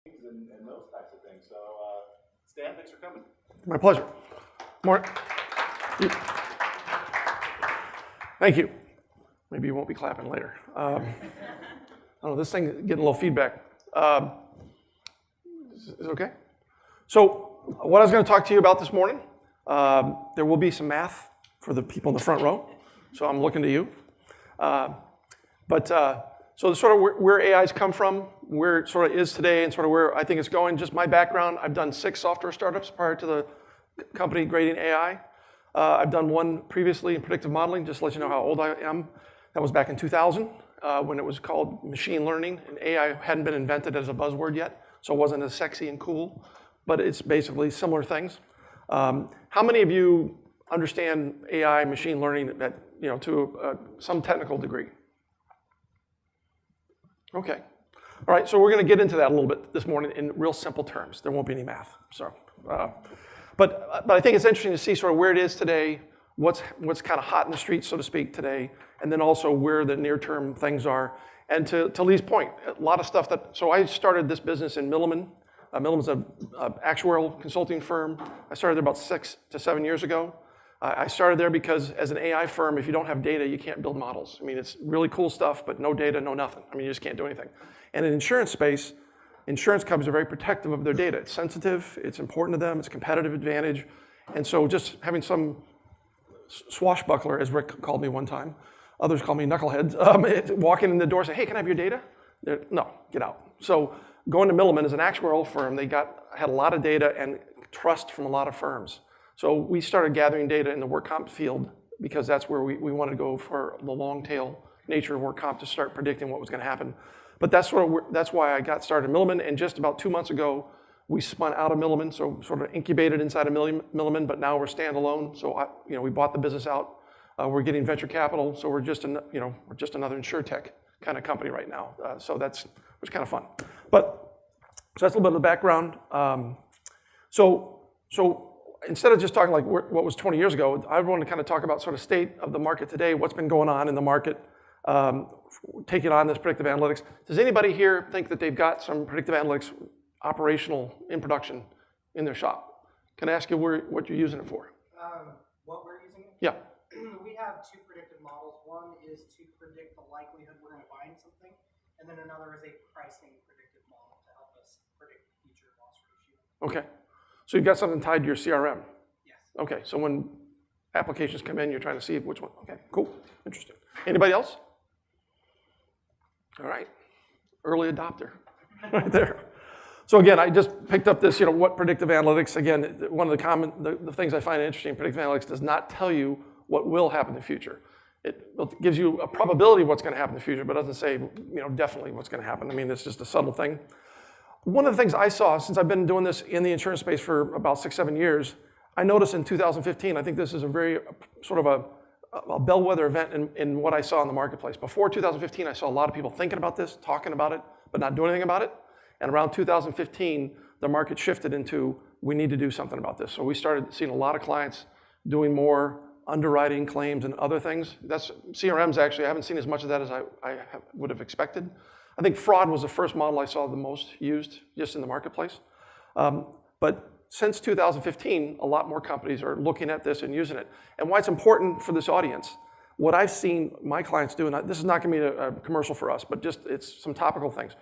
and those types of things. So, Stan, thanks for coming. My pleasure. More. Thank you. Maybe you won't be clapping later. I don't know, this thing getting a little feedback. Is it okay? So what I was going to talk to you about this morning, there will be some math for the people in the front row, so I'm looking to you. So sort of where AI's come from, where it sort of is today, and sort of where I think it's going, just my background, I've done 6 software startups prior to the company grading AI. I've done one previously in predictive modeling, just to let you know how old I am. That was back in 2000 when it was called machine learning, and AI hadn't been invented as a buzzword yet, so it wasn't as sexy and cool, but it's basically similar things. How many of you understand AI, machine learning at, to some technical degree? Okay. All right, so we're going to get into that a little bit this morning in real simple terms. There won't be any math, so. But I think it's interesting to see sort of where it is today, what's kind of hot in the streets, so to speak, today, and then also where the near-term things are. And to Lee's point, a lot of stuff so I started this business in Milliman. Milliman's an actuarial consulting firm. I started there about 6 to 7 years ago. I started there because as an AI firm, if you don't have data, you can't build models. I mean, it's really cool stuff, but no data, no nothing. I mean, you just can't do anything. And in insurance space, insurance companies are very protective of their data. It's sensitive, it's important to them, it's a competitive advantage. And so just having some swashbuckler, as Rick called me one time, others call me knuckleheads, walking in the door saying, hey, can I have your data? No, get out. So going to Milliman as an actuarial firm, they had a lot of data and trust from a lot of firms. So we started gathering data in the work comp field because that's where we wanted to go for the long tail nature of work comp to start predicting what was going to happen. But that's why I got started at Milliman, and just about 2 months ago, we spun out of Milliman, so sort of incubated inside of Milliman, but now we're standalone. So we bought the business out. We're getting venture capital, so we're just another Insurtech kind of company right now. So it was kind of fun. So that's a little bit of the background. So instead of just talking like what was 20 years ago, I want to kind of talk about sort of state of the market today, what's been going on in the market, taking on this predictive analytics. Does anybody here think that they've got some predictive analytics operational in production in their shop? Can I ask you what you're using it for? What we're using it for? Yeah. We have 2 predictive models. One is to predict the likelihood we're going to find something, and then another is a pricing predictive model to help us predict future loss ratio. Okay. So you've got something tied to your CRM? Yes. Okay, so when applications come in, you're trying to see which one. Okay, cool, interesting. Anybody else? All right, early adopter, right there. So again, I just picked up this, what predictive analytics, again, one of the things I find interesting, predictive analytics does not tell you what will happen in the future. It gives you a probability of what's going to happen in the future, but doesn't say, definitely what's going to happen. I mean, it's just a subtle thing. One of the things I saw, since I've been doing this in the insurance space for about 6, 7 years, I noticed in 2015, I think this is a very sort of a bellwether event in what I saw in the marketplace. Before 2015, I saw a lot of people thinking about this, talking about it, but not doing anything about it. And around 2015, the market shifted into, we need to do something about this. So we started seeing a lot of clients doing more underwriting claims and other things. That's CRMs actually, I haven't seen as much of that as I would have expected. I think fraud was the first model I saw the most used just in the marketplace. But since 2015, a lot more companies are looking at this and using it. And why it's important for this audience, what I've seen my clients do, and this is not going to be a commercial for us, but just it's some topical things.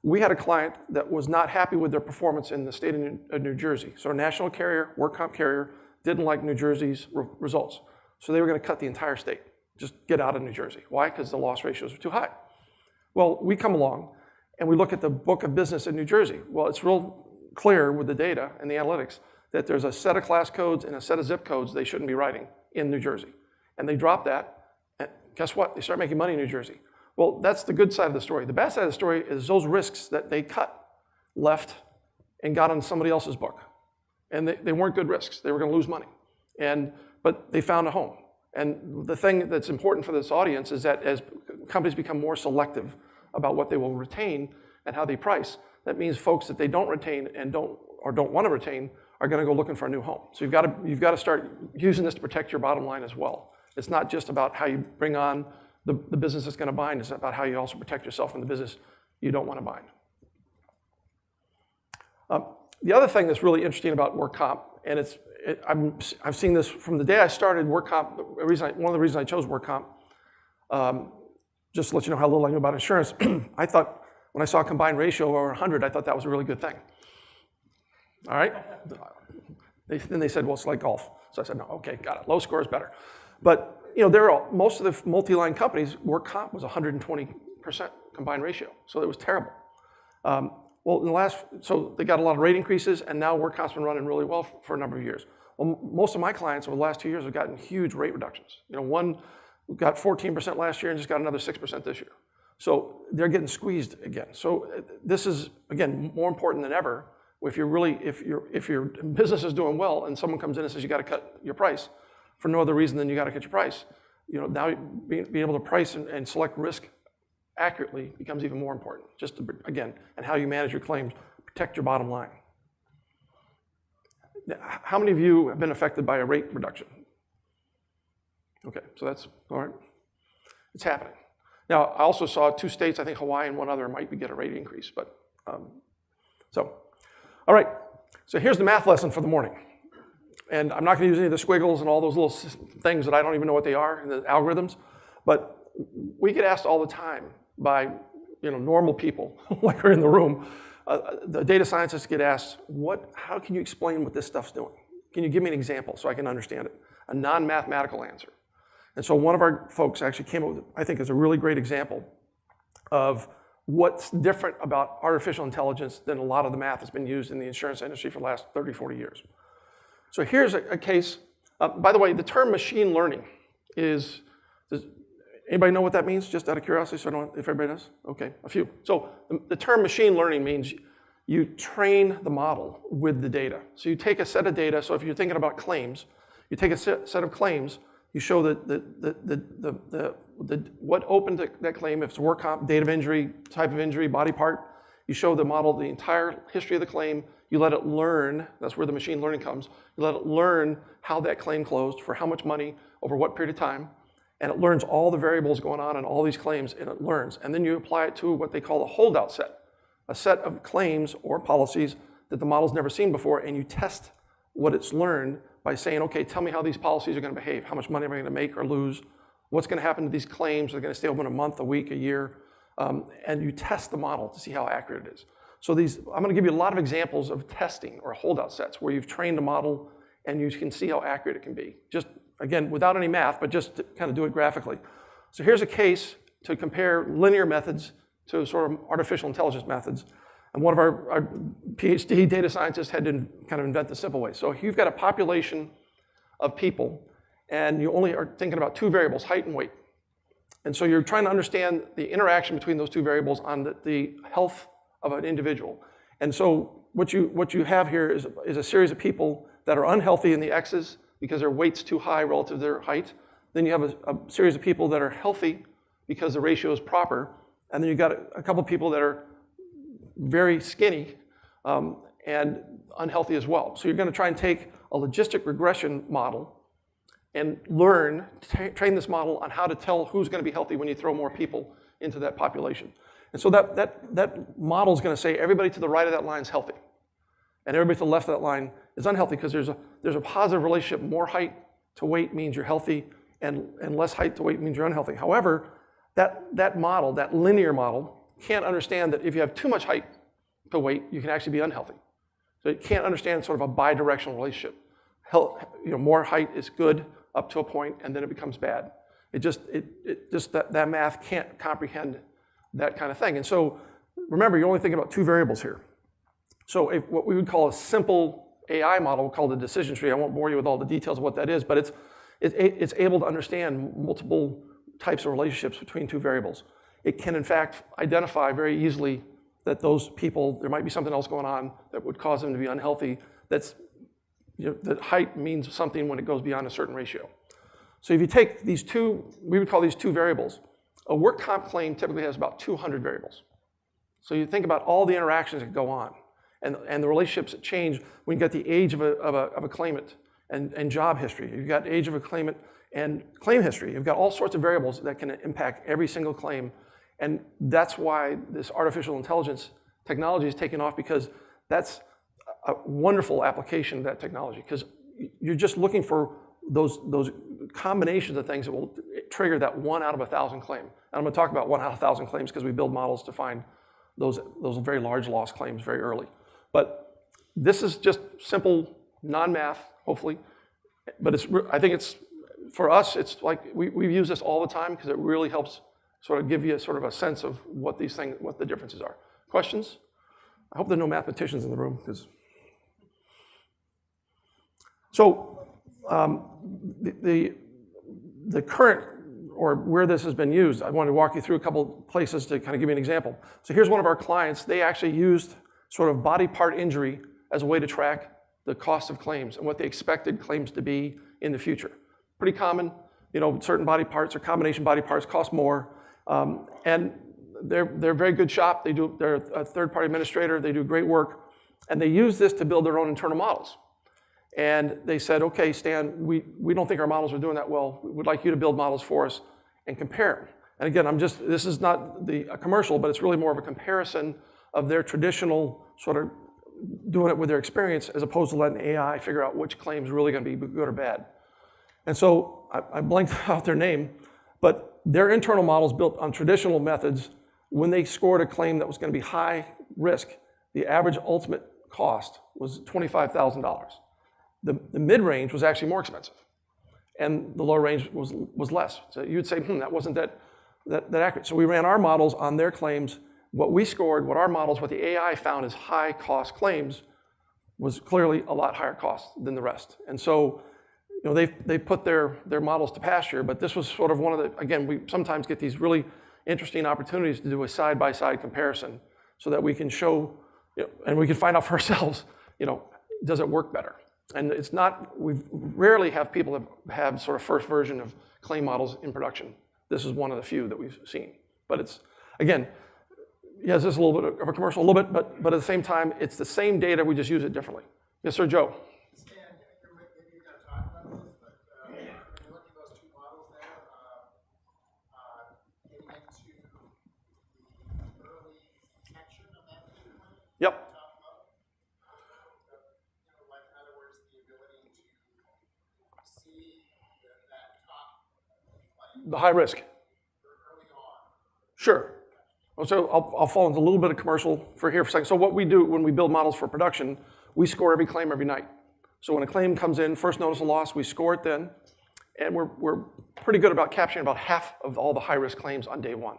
We had a client that was not happy with their performance in the state of New Jersey. So a national carrier, work comp carrier, didn't like New Jersey's results. So they were going to cut the entire state, just get out of New Jersey. Why? Because the loss ratios were too high. Well, we come along and we look at the book of business in New Jersey. Well, it's real clear with the data and the analytics that there's a set of class codes and a set of zip codes they shouldn't be writing in New Jersey. And they drop that, and guess what? They start making money in New Jersey. Well, that's the good side of the story. The bad side of the story is those risks that they cut, left, and got on somebody else's book. And they weren't good risks. They were going to lose money. But they found a home. And the thing that's important for this audience is that as companies become more selective about what they will retain and how they price, that means folks that they don't retain and don't want to retain are going to go looking for a new home. So you've got to start using this to protect your bottom line as well. It's not just about how you bring on the business that's going to bind. It's about how you also protect yourself from the business you don't want to bind. The other thing that's really interesting about work comp, and I've seen this from the day I started work comp. One of the reasons I chose work comp, just to let you know how little I knew about insurance, I thought when I saw a combined ratio over 100, I thought that was a really good thing. All right? Then they said, well, it's like golf. So I said, no, okay, got it. Low score is better. But most of the multi-line companies, work comp was 120% combined ratio. So it was terrible. Well, so they got a lot of rate increases, and now work comp's been running really well for a number of years. Well, most of my clients over the last 2 years have gotten huge rate reductions. One got 14% last year and just got another 6% this year. So they're getting squeezed again. So this is, again, more important than ever. If your business is doing well and someone comes in and says you got to cut your price for no other reason than you got to cut your price, now being able to price and select risk accurately becomes even more important. And how you manage your claims, protect your bottom line. How many of you have been affected by a rate reduction? Okay, so that's all right. It's happening. Now, I also saw 2 states, I think Hawaii and one other, might get a rate increase. But all right. So here's the math lesson for the morning. And I'm not going to use any of the squiggles and all those little things that I don't even know what they are in the algorithms. But we get asked all the time by normal people, like are in the room. The data scientists get asked, how can you explain what this stuff's doing? Can you give me an example so I can understand it? A non-mathematical answer. And so one of our folks actually came up with, I think, is a really great example of what's different about artificial intelligence than a lot of the math that's been used in the insurance industry for the last 30, 40 years. So here's a case. By the way, the term machine learning does anybody know what that means? Just out of curiosity, so I don't know if everybody does? Okay, a few. So the term machine learning means you train the model with the data. So you take a set of data. So if you're thinking about claims, you take a set of claims. You show what opened that claim, if it's a work comp, date of injury, type of injury, body part. You show the model the entire history of the claim. You let it learn, that's where the machine learning comes. You let it learn how that claim closed, for how much money, over what period of time. And it learns all the variables going on in all these claims, and it learns. And then you apply it to what they call a holdout set, a set of claims or policies that the model's never seen before, and you test what it's learned by saying, okay, tell me how these policies are going to behave. How much money am I going to make or lose? What's going to happen to these claims? Are they going to stay open a month, a week, a year? And you test the model to see how accurate it is. So I'm going to give you a lot of examples of testing or holdout sets where you've trained a model and you can see how accurate it can be. Just, again, without any math, but just to kind of do it graphically. So here's a case to compare linear methods to sort of artificial intelligence methods. And one of our PhD data scientists had to kind of invent the simple way. So you've got a population of people, and you only are thinking about 2 variables, height and weight. And so you're trying to understand the interaction between those 2 variables on the health of an individual. And so what you have here is a series of people that are unhealthy in the X's because their weight's too high relative to their height. Then you have a series of people that are healthy because the ratio is proper. And then you've got a couple of people that are very skinny and unhealthy as well. So you're going to try and take a logistic regression model and train this model on how to tell who's going to be healthy when you throw more people into that population. And so that model is going to say everybody to the right of that line is healthy, and everybody to the left of that line is unhealthy because there's a positive relationship. More height to weight means you're healthy, and less height to weight means you're unhealthy. However, that model, that linear model, can't understand that if you have too much height to weight, you can actually be unhealthy. So it can't understand sort of a bidirectional relationship. More height is good up to a point, and then it becomes bad. That math can't comprehend that kind of thing. And so remember, you're only thinking about 2 variables here. So what we would call a simple AI model called a decision tree, I won't bore you with all the details of what that is, but it's able to understand multiple types of relationships between 2 variables. It can, in fact, identify very easily that those people, there might be something else going on that would cause them to be unhealthy. That height means something when it goes beyond a certain ratio. So if you take these 2, we would call these 2 variables. A work comp claim typically has about 200 variables. So you think about all the interactions that go on and the relationships that change when you get the age of a claimant and job history. You've got age of a claimant and claim history. You've got all sorts of variables that can impact every single claim. And that's why this artificial intelligence technology is taking off, because that's a wonderful application of that technology, because you're just looking for those combinations of things that will trigger that 1 out of 1,000 claim. And I'm going to talk about 1 out of 1,000 claims because we build models to find those very large loss claims very early. But this is just simple non-math, hopefully. But I think it's, for us, it's like we use this all the time because it really helps sort of give you sort of a sense of what these things, what the differences are. Questions? I hope there are no mathematicians in the room. So the current, or where this has been used, I want to walk you through a couple places to kind of give you an example. So here's one of our clients. They actually used sort of body part injury as a way to track the cost of claims and what they expected claims to be in the future. Pretty common, certain body parts or combination body parts cost more. And they're a very good shop. They're a third-party administrator. They do great work. And they use this to build their own internal models. And they said, okay, Stan, we don't think our models are doing that well. We would like you to build models for us and compare them. And again, this is not a commercial, but it's really more of a comparison of their traditional sort of doing it with their experience as opposed to letting AI figure out which claim's really going to be good or bad. And so I blanked out their name, but their internal models built on traditional methods, when they scored a claim that was going to be high risk, the average ultimate cost was $25,000. The mid-range was actually more expensive, and the low range was less. So you'd say, that wasn't that accurate. So we ran our models on their claims. What we scored, what the AI found as high cost claims was clearly a lot higher cost than the rest. And so they put their models to pasture, but this was sort of one of the, again, we sometimes get these really interesting opportunities to do a side-by-side comparison so that we can show, and we can find out for ourselves, does it work better? And it's not, we rarely have people that have sort of first version of claim models in production. This is one of the few that we've seen. But it's, again, yes, this is a little bit of a commercial, a little bit, but at the same time, it's the same data, we just use it differently. Yes, sir, Joe. Yep. The high risk. Sure. So I'll fall into a little bit of commercial for a second. So what we do when we build models for production, we score every claim every night. So when a claim comes in, first notice of loss, we score it then, and we're pretty good about capturing about half of all the high risk claims on day one.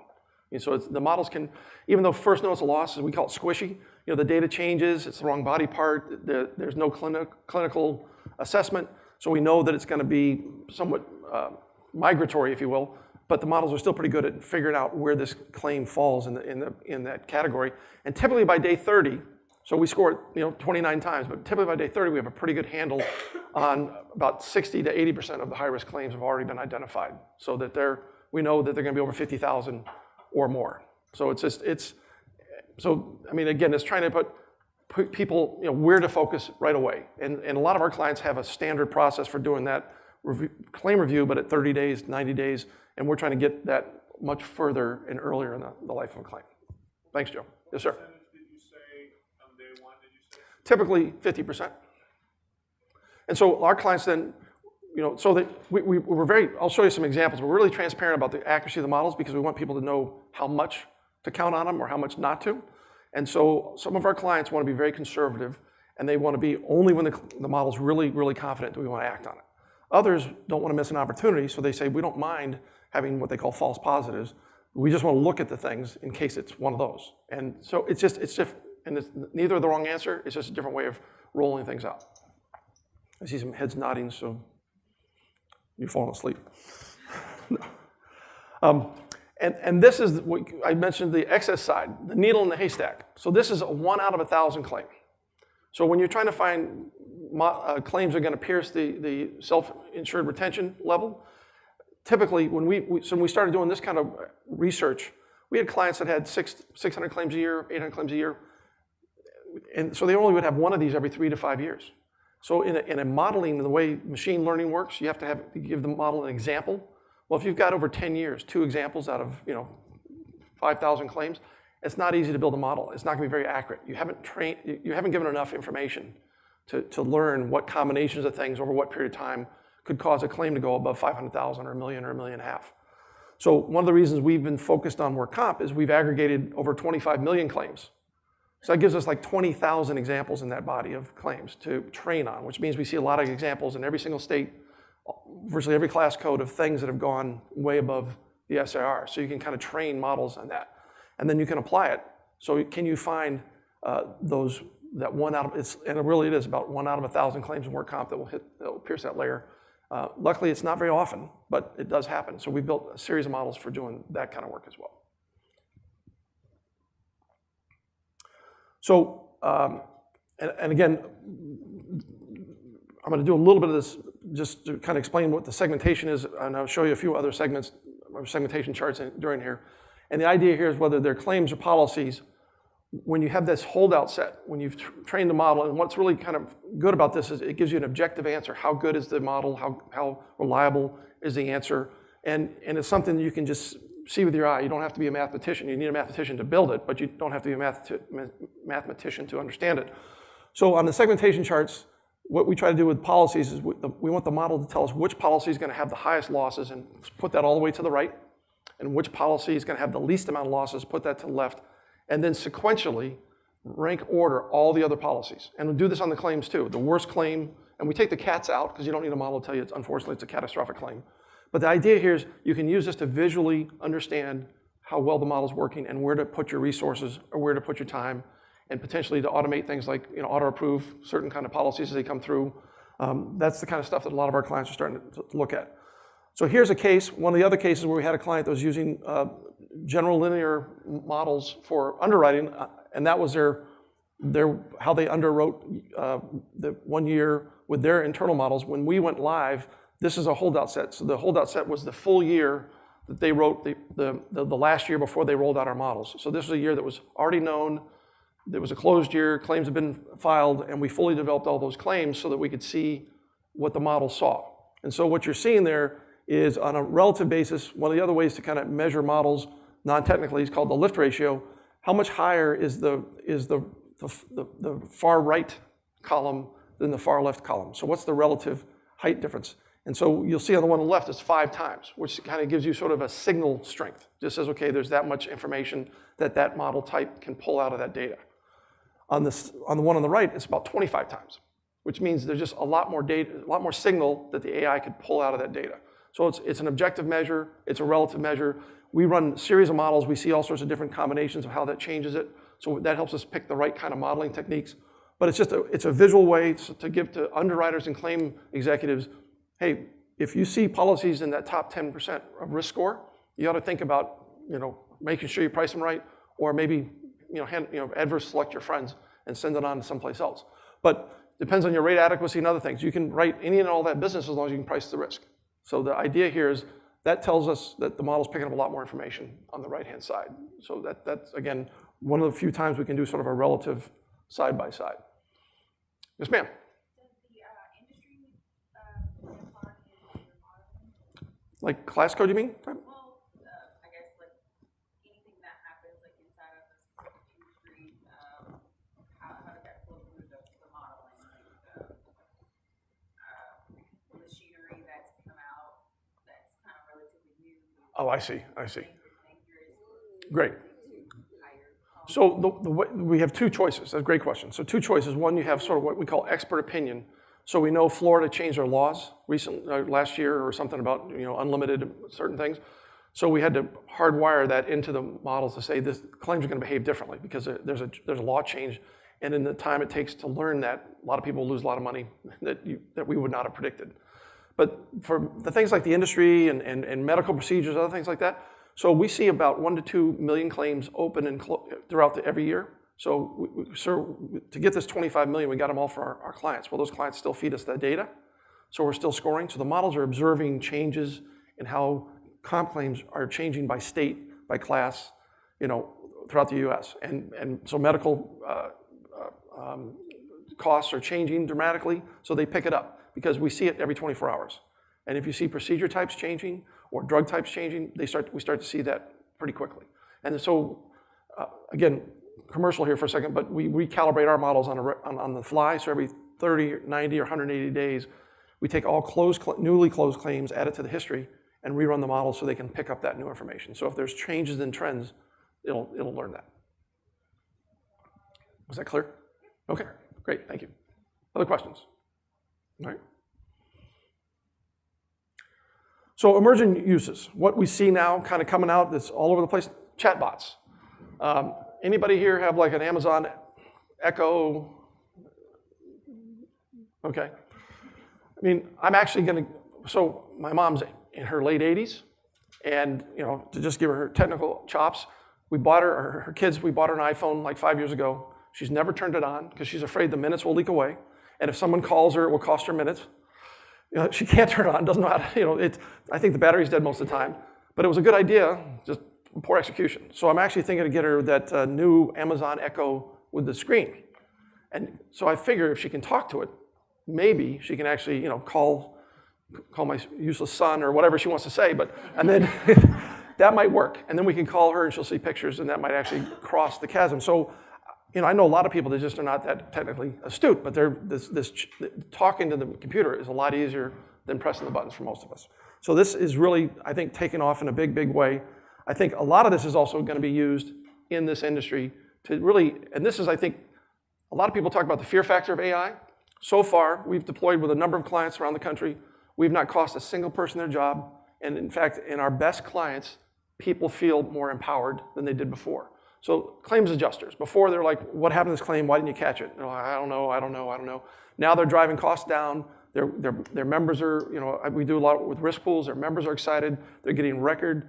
And so the models can, even though first notice of loss, we call it squishy, the data changes, it's the wrong body part, there's no clinical assessment, so we know that it's going to be somewhat migratory, if you will, but the models are still pretty good at figuring out where this claim falls in that category. And typically by day 30, so we score it 29 times, but typically by day 30 we have a pretty good handle on about 60 to 80% of the high risk claims have already been identified, so that we know that they're going to be over 50,000 or more. So so I mean, again, it's trying to put people where to focus right away. And a lot of our clients have a standard process for doing that claim review, but at 30 days, 90 days, and we're trying to get that much further and earlier in the life of a claim. Thanks, Joe. Yes, sir. What percentage did you say on day one, did you say? Typically 50%. And so our clients then, so that we're very, I'll show you some examples. We're really transparent about the accuracy of the models because we want people to know how much to count on them or how much not to. And so some of our clients want to be very conservative, and they want to be only when the model's really, really confident that we want to act on it. Others don't want to miss an opportunity, so they say, we don't mind having what they call false positives. We just want to look at the things in case it's one of those. And so it's different, and it's neither the wrong answer, it's just a different way of rolling things out. I see some heads nodding, so you're falling asleep. And this is what I mentioned, the excess side, the needle in the haystack. So this is a 1 out of 1,000 claim. So when you're trying to find claims are going to pierce the self-insured retention level, typically when we started doing this kind of research, we had clients that had 600 claims a year, 800 claims a year, and so they only would have one of these every 3 to 5 years. So in a modeling, the way machine learning works, you have to give the model an example. Well, if you've got over 10 years, 2 examples out of 5,000 claims, it's not easy to build a model. It's not going to be very accurate. You haven't given enough information to learn what combinations of things over what period of time could cause a claim to go above 500,000 or $1 million or $1.5 million. So one of the reasons we've been focused on work comp is we've aggregated over 25 million claims. So that gives us like 20,000 examples in that body of claims to train on, which means we see a lot of examples in every single state, virtually every class code of things that have gone way above the SIR. So you can kind of train models on that. And then you can apply it. So can you find that one out of, and it really is about 1 out of 1,000 claims in work comp that will pierce that layer. Luckily, it's not very often, but it does happen. So we built a series of models for doing that kind of work as well. So, and again, I'm going to do a little bit of this just to kind of explain what the segmentation is, and I'll show you a few other segments or segmentation charts during here. And the idea here is whether they're claims or policies, when you have this holdout set, when you've trained the model, and what's really kind of good about this is it gives you an objective answer. How good is the model? How reliable is the answer? And it's something that you can just see with your eye. You don't have to be a mathematician. You need a mathematician to build it, but you don't have to be a mathematician to understand it. So on the segmentation charts, what we try to do with policies is we want the model to tell us which policy is going to have the highest losses and put that all the way to the right, and which policy is going to have the least amount of losses, put that to the left, and then sequentially rank order all the other policies. And we'll do this on the claims too. The worst claim, and we take the cats out because you don't need a model to tell you unfortunately it's a catastrophic claim. But the idea here is you can use this to visually understand how well the model's working and where to put your resources or where to put your time, and potentially to automate things like auto-approve certain kind of policies as they come through. That's the kind of stuff that a lot of our clients are starting to look at. So here's a case, one of the other cases where we had a client that was using general linear models for underwriting, and that was how they underwrote the 1 year with their internal models. When we went live, this is a holdout set. So the holdout set was the full year that they wrote the last year before they rolled out our models. So this was a year that was already known. There was a closed year, claims had been filed, and we fully developed all those claims so that we could see what the model saw. And so what you're seeing there is on a relative basis, one of the other ways to kind of measure models non-technically is called the lift ratio. How much higher is the far right column than the far left column? So what's the relative height difference? And so you'll see on the one on the left, it's 5 times, which kind of gives you sort of a signal strength. Just says, okay, there's that much information that model type can pull out of that data. On the one on the right, it's about 25 times, which means there's just a lot more data, a lot more signal that the AI could pull out of that data. So it's an objective measure, it's a relative measure. We run a series of models, we see all sorts of different combinations of how that changes it. So that helps us pick the right kind of modeling techniques. But it's a visual way to give to underwriters and claim executives, hey, if you see policies in that top 10% of risk score, you ought to think about making sure you price them right, or maybe adverse select your friends and send it on to someplace else. But depends on your rate adequacy and other things. You can write any and all that business as long as you can price the risk. So the idea here is that tells us that the model's picking up a lot more information on the right-hand side. So that's, again, one of the few times we can do sort of a relative side-by-side. Yes, ma'am? Does the industry part in your modeling? Like class code, you mean? Well, I guess like anything that happens like inside of a specific industry, how does that flow through the modeling? Like the machinery that's come out that's kind of relatively new. Oh, I see. Great. So we have 2 choices. That's a great question. So 2 choices. One, you have sort of what we call expert opinion. So we know Florida changed their laws last year or something about unlimited certain things. So we had to hardwire that into the models to say this claims are going to behave differently because there's a law change, and in the time it takes to learn that, a lot of people lose a lot of money that we would not have predicted. But for the things like the industry and medical procedures, other things like that, so we see about 1 to 2 million claims open and throughout every year. So to get this 25 million, we got them all for our clients. Well, those clients still feed us that data, so we're still scoring. So the models are observing changes in how comp claims are changing by state, by class, throughout the U.S. And so medical costs are changing dramatically, so they pick it up because we see it every 24 hours. And if you see procedure types changing or drug types changing, we start to see that pretty quickly. And so again, commercial here for a second, but we recalibrate our models on the fly. So every 30, 90, or 180 days, we take all newly closed claims, add it to the history, and rerun the model so they can pick up that new information. So if there's changes in trends, it'll learn that. Was that clear? Okay, great, thank you. Other questions? All right. So emerging uses, what we see now kind of coming out that's all over the place, chatbots. Anybody here have like an Amazon Echo? Okay. I mean, I'm actually gonna, so my mom's in her late 80s, and to just give her technical chops, we bought her kids, we bought her an iPhone like 5 years ago. She's never turned it on because she's afraid the minutes will leak away. And if someone calls her, it will cost her minutes. She can't turn it on, doesn't know how to, I think the battery's dead most of the time. But it was a good idea, just poor execution. So I'm actually thinking to get her that new Amazon Echo with the screen. And so I figure if she can talk to it, maybe she can actually, call my useless son or whatever she wants to say, and then that might work. And then we can call her and she'll see pictures, and that might actually cross the chasm. So, I know a lot of people that just are not that technically astute, but talking to the computer is a lot easier than pressing the buttons for most of us. So this is really, I think, taking off in a big, big way. I think a lot of this is also going to be used in this industry to really, and this is, I think, a lot of people talk about the fear factor of AI. So far, we've deployed with a number of clients around the country. We've not cost a single person their job. And in fact, in our best clients, people feel more empowered than they did before. So claims adjusters, before they're like, what happened to this claim? Why didn't you catch it? I don't know. Now they're driving costs down. Their members are, we do a lot with risk pools. Their members are excited. They're getting record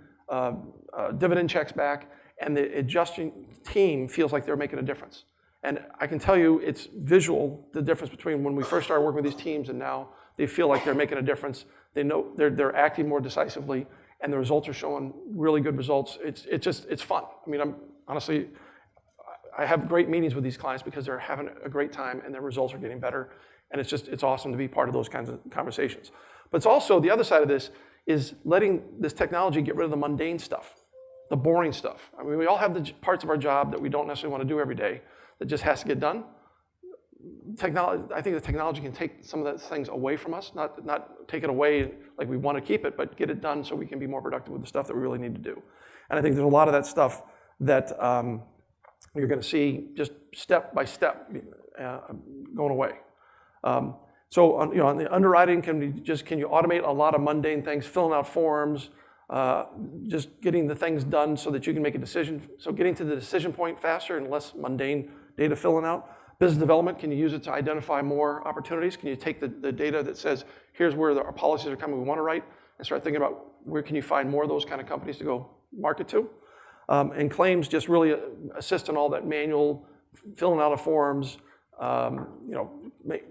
dividend checks back. And the adjusting team feels like they're making a difference. And I can tell you it's visual, the difference between when we first started working with these teams and now they feel like they're making a difference. They know they're acting more decisively, and the results are showing really good results. It's fun. I mean, honestly, I have great meetings with these clients because they're having a great time and their results are getting better. And it's awesome to be part of those kinds of conversations. But it's also, the other side of this is letting this technology get rid of the mundane stuff, the boring stuff. I mean, we all have the parts of our job that we don't necessarily want to do every day that just has to get done. I think the technology can take some of those things away from us, not take it away like we want to keep it, but get it done so we can be more productive with the stuff that we really need to do. And I think there's a lot of that stuff that you're going to see just step by step going away. So on the underwriting, can you automate a lot of mundane things, filling out forms, just getting the things done so that you can make a decision. So getting to the decision point faster and less mundane data filling out. Business development, can you use it to identify more opportunities? Can you take the data that says, here's where our policies are coming, we want to write, and start thinking about where can you find more of those kind of companies to go market to? And claims just really assist in all that manual filling out of forms,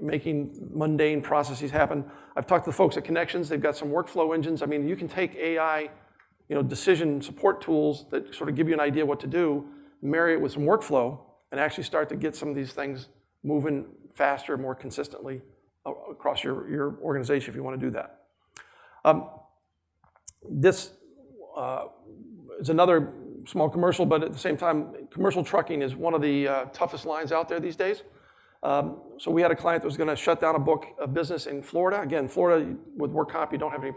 making mundane processes happen. I've talked to the folks at Connections. They've got some workflow engines. I mean, you can take AI, decision support tools that sort of give you an idea what to do, marry it with some workflow, and actually start to get some of these things moving faster, more consistently across your organization if you want to do that. This is another small commercial, but at the same time, commercial trucking is one of the toughest lines out there these days. So we had a client that was going to shut down a book of business in Florida. Again, Florida, with work comp, you don't have any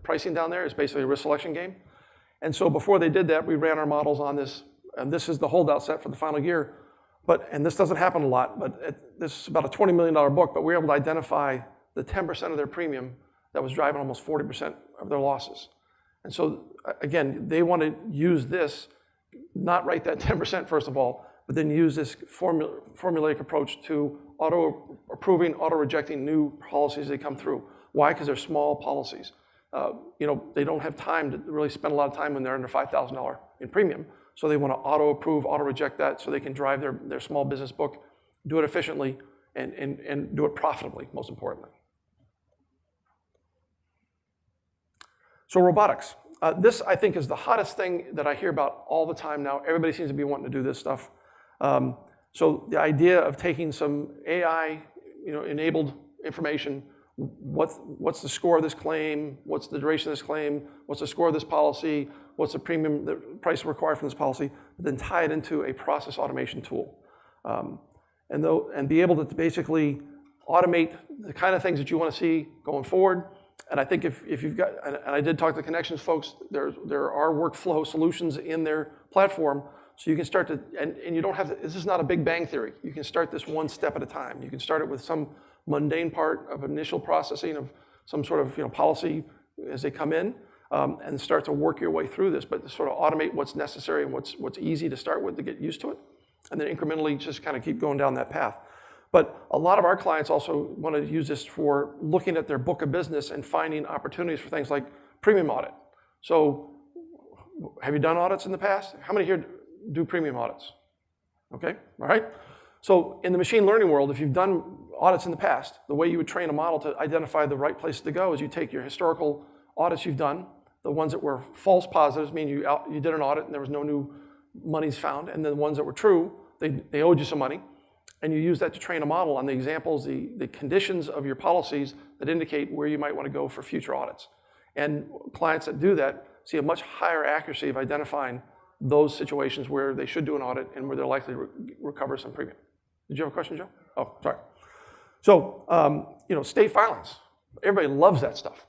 pricing down there. It's basically a risk selection game. And so before they did that, we ran our models on this, and this is the holdout set for the final year. And this doesn't happen a lot, but this is about a $20 million book, but we were able to identify the 10% of their premium that was driving almost 40% of their losses. And so, again, they want to use this, not write that 10% first of all, but then use this formulaic approach to auto-approving, auto-rejecting new policies as they come through. Why? Because they're small policies. They don't have time to really spend a lot of time when they're under $5,000 in premium. So they want to auto-approve, auto-reject that so they can drive their small business book, do it efficiently, and do it profitably, most importantly. So robotics. This, I think, is the hottest thing that I hear about all the time now. Everybody seems to be wanting to do this stuff. So the idea of taking some AI, enabled information, what's the score of this claim, what's the duration of this claim, what's the score of this policy, what's the premium, the price required from this policy, but then tie it into a process automation tool. And be able to basically automate the kind of things that you want to see going forward. And I think if you've got, and I did talk to the Connections folks, there are workflow solutions in their platform, so you can start to, and you don't have to, this is not a big bang theory. You can start this one step at a time. You can start it with some mundane part of initial processing of some sort of policy as they come in, and start to work your way through this, but to sort of automate what's necessary and what's easy to start with to get used to it, and then incrementally just kind of keep going down that path. But a lot of our clients also want to use this for looking at their book of business and finding opportunities for things like premium audit. So have you done audits in the past? How many here do premium audits? Okay, all right. So in the machine learning world, if you've done audits in the past, the way you would train a model to identify the right place to go is you take your historical audits you've done, the ones that were false positives, meaning you did an audit and there was no new monies found, and then the ones that were true, they owed you some money. And you use that to train a model on the examples, the conditions of your policies that indicate where you might want to go for future audits. And clients that do that see a much higher accuracy of identifying those situations where they should do an audit and where they're likely to recover some premium. Did you have a question, Joe? Oh, sorry. So, state filings. Everybody loves that stuff.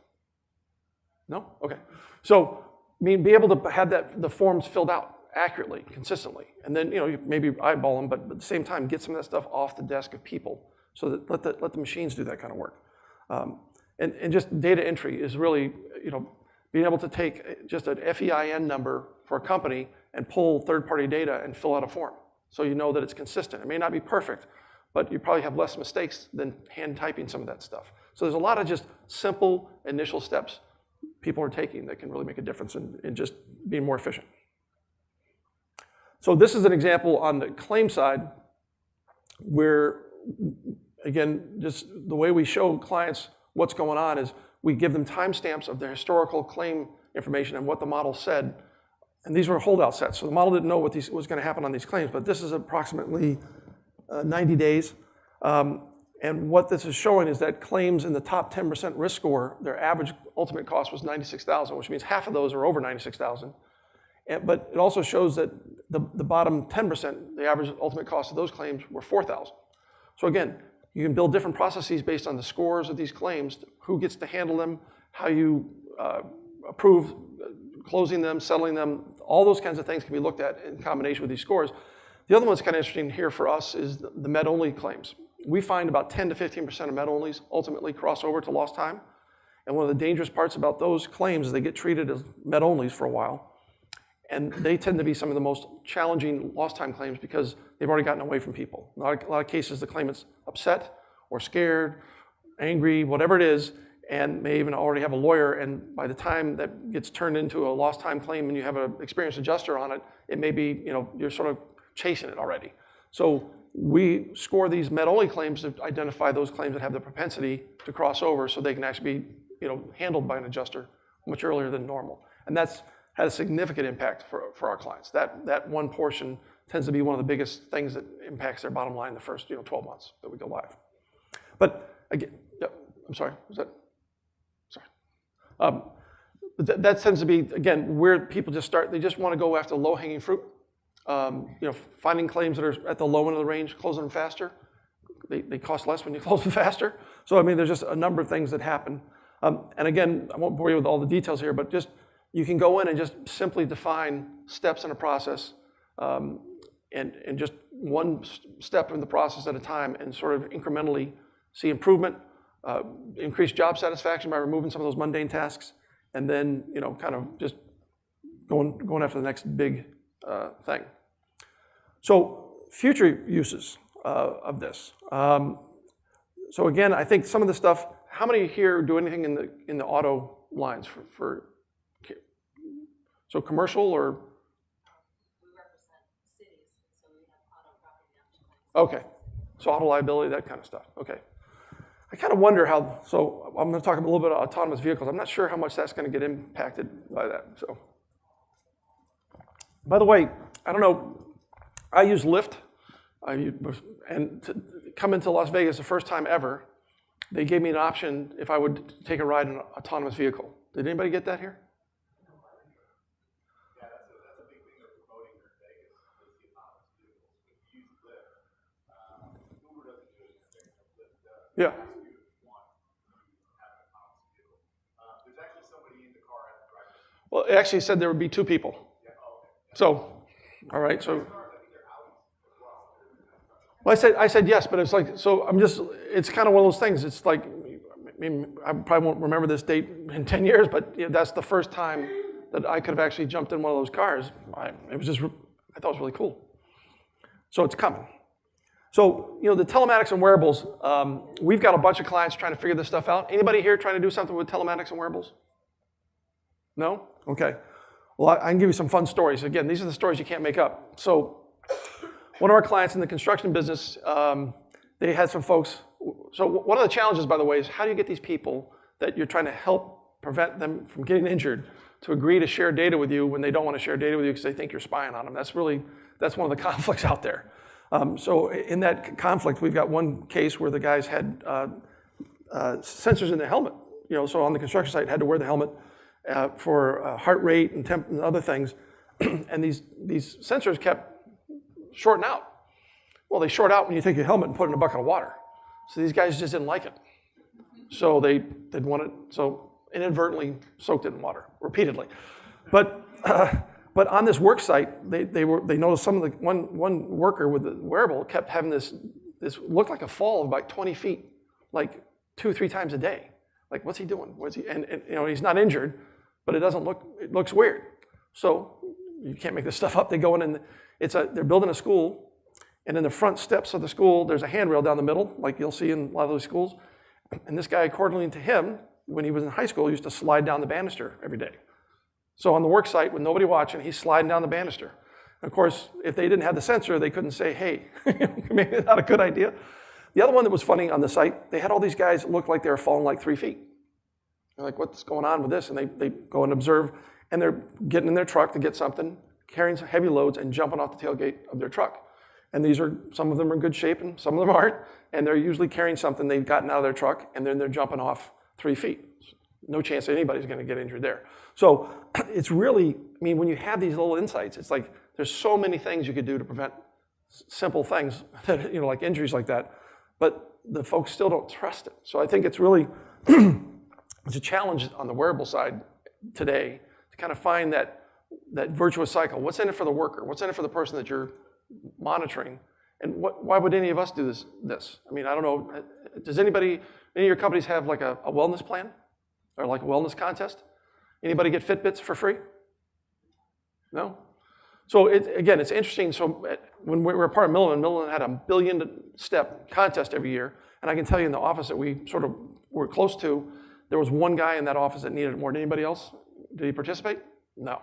No? Okay. So, be able to have the forms filled out accurately, consistently, and then you maybe eyeball them, but at the same time get some of that stuff off the desk of people, so that let the machines do that kind of work. And just data entry is really being able to take just an FEIN number for a company and pull third-party data and fill out a form, so you know that it's consistent. It may not be perfect, but you probably have less mistakes than hand typing some of that stuff. So there's a lot of just simple initial steps people are taking that can really make a difference in just being more efficient. So this is an example on the claim side where, again, just the way we show clients what's going on is we give them timestamps of their historical claim information and what the model said. And these were holdout sets. So the model didn't know what was going to happen on these claims, but this is approximately 90 days. And what this is showing is that claims in the top 10% risk score, their average ultimate cost was $96,000, which means half of those are over $96,000. But it also shows that the bottom 10%, the average ultimate cost of those claims were $4,000. So again, you can build different processes based on the scores of these claims, who gets to handle them, how you approve closing them, settling them. All those kinds of things can be looked at in combination with these scores. The other one that's kind of interesting here for us is the med-only claims. We find about 10 to 15% of med-onlys ultimately cross over to lost time. And one of the dangerous parts about those claims is they get treated as med-onlys for a while. And they tend to be some of the most challenging lost time claims because they've already gotten away from people. A lot of cases, the claimant's upset or scared, angry, whatever it is, and may even already have a lawyer. And by the time that gets turned into a lost time claim and you have an experienced adjuster on it, it may be, you're sort of chasing it already. So we score these med-only claims to identify those claims that have the propensity to cross over so they can actually be, handled by an adjuster much earlier than normal. And that's had a significant impact for our clients. That one portion tends to be one of the biggest things that impacts their bottom line the first 12 months that we go live. But again, I'm sorry, was that? Sorry. But that tends to be, again, where people just start, they just want to go after low-hanging fruit. Finding claims that are at the low end of the range, closing them faster. They cost less when you close them faster. So, there's just a number of things that happen. And again, I won't bore you with all the details here, but just you can go in and just simply define steps in a process and just one step in the process at a time and sort of incrementally see improvement, increase job satisfaction by removing some of those mundane tasks, and then, kind of just going after the next big thing. So future uses of this. So again, I think some of the stuff, how many here do anything in the auto lines for so commercial or? We represent cities, so we have auto property damage. Okay, so auto liability, that kind of stuff. Okay. I kind of wonder how, so I'm going to talk a little bit about autonomous vehicles. I'm not sure how much that's going to get impacted by that. So, by the way, I don't know, I use Lyft, and to come into Las Vegas the first time ever, they gave me an option if I would take a ride in an autonomous vehicle. Did anybody get that here? Yeah, that's a big thing they're promoting here in Vegas is the autonomous vehicles. If you use Lyft, Uber doesn't do it, Lyft does. Yeah. They ask you if you want to have an autonomous vehicle. There's actually somebody in the car at the driver. Well, it actually said there would be 2 people. Yeah, oh, okay. So, all right, so. Cars, I think they're Audis as well. Well, I said yes, but it's like, so it's kind of one of those things. It's like, I mean, I probably won't remember this date in 10 years, but that's the first time that I could have actually jumped in one of those cars. I thought it was really cool. So it's coming. So, the telematics and wearables, we've got a bunch of clients trying to figure this stuff out. Anybody here trying to do something with telematics and wearables? No? Okay. Well, I can give you some fun stories. Again, these are the stories you can't make up. So one of our clients in the construction business, they had some folks. So one of the challenges, by the way, is how do you get these people that you're trying to help prevent them from getting injured to agree to share data with you when they don't want to share data with you because they think you're spying on them? That's one of the conflicts out there. So in that conflict, we've got one case where the guys had sensors in their helmet. So on the construction site, had to wear the helmet for heart rate and temp and other things. And these sensors kept shorting out. Well, they short out when you take your helmet and put it in a bucket of water. So these guys just didn't like it. So they didn't want it, so inadvertently soaked it in water repeatedly. But on this work site, they noticed some of the one worker with the wearable kept having this looked like a fall of about 20 feet, like 2-3 times a day. Like, what's he doing? And he's not injured, but it looks weird. So you can't make this stuff up. They go in and they're building a school. And in the front steps of the school, there's a handrail down the middle, like you'll see in a lot of those schools. And this guy, according to him, when he was in high school, used to slide down the banister every day. So on the work site, with nobody watching, he's sliding down the banister. And of course, if they didn't have the sensor, they couldn't say, hey, maybe not a good idea. The other one that was funny on the site, they had all these guys that looked like they were falling like 3 feet. They're like, what's going on with this? And they go and observe, and they're getting in their truck to get something, carrying some heavy loads, and jumping off the tailgate of their truck. And some of them are in good shape and some of them aren't. And they're usually carrying something they've gotten out of their truck and then they're jumping off 3 feet. No chance that anybody's gonna get injured there. So it's really, when you have these little insights, it's like there's so many things you could do to prevent simple things, that, like injuries like that, but the folks still don't trust it. So I think it's really, it's a challenge on the wearable side today to kind of find that virtuous cycle. What's in it for the worker? What's in it for the person that you're monitoring, and why would any of us do this? I don't know. Does any of your companies have like a wellness plan or like a wellness contest? Anybody get Fitbits for free? No? So again, it's interesting. So when we were part of Milliman had a 1 billion step contest every year, and I can tell you in the office that we sort of were close to, there was one guy in that office that needed it more than anybody else. Did he participate? No.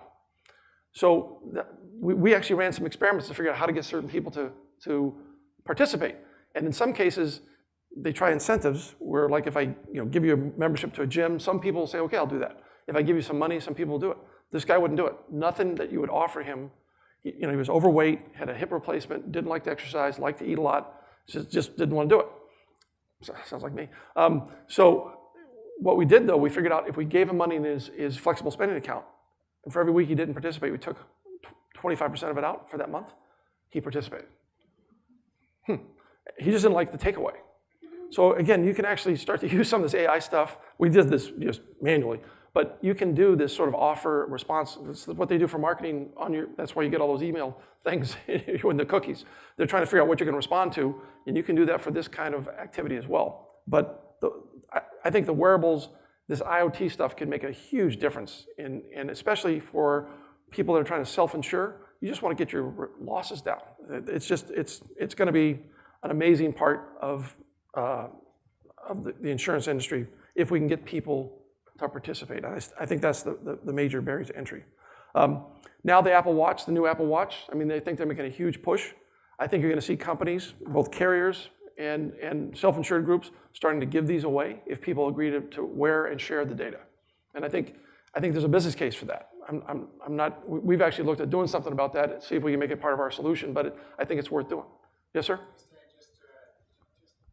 So we actually ran some experiments to figure out how to get certain people to participate. And in some cases, they try incentives where, like, if I give you a membership to a gym, some people will say, okay, I'll do that. If I give you some money, some people will do it. This guy wouldn't do it. Nothing that you would offer him. He was overweight, had a hip replacement, didn't like to exercise, liked to eat a lot, just didn't want to do it. Sounds like me. So what we did, though, we figured out if we gave him money in his flexible spending account, and for every week he didn't participate, we took 25% of it out for that month. He participated. He just didn't like the takeaway. So again, you can actually start to use some of this AI stuff. We did this just manually, but you can do this sort of offer response. That's what they do for marketing that's why you get all those email things in the cookies. They're trying to figure out what you're going to respond to, and you can do that for this kind of activity as well. But I think the wearables, this IoT stuff can make a huge difference, and especially for people that are trying to self-insure. You just want to get your losses down. It's going to be an amazing part of the insurance industry if we can get people to participate. I think that's the major barrier to entry. Now the Apple Watch, the new Apple Watch, they think they're making a huge push. I think you're going to see companies, both carriers and self-insured groups, starting to give these away if people agree to wear and share the data. And I think there's a business case for that. We've actually looked at doing something about that, see if we can make it part of our solution, but I think it's worth doing. Yes, sir?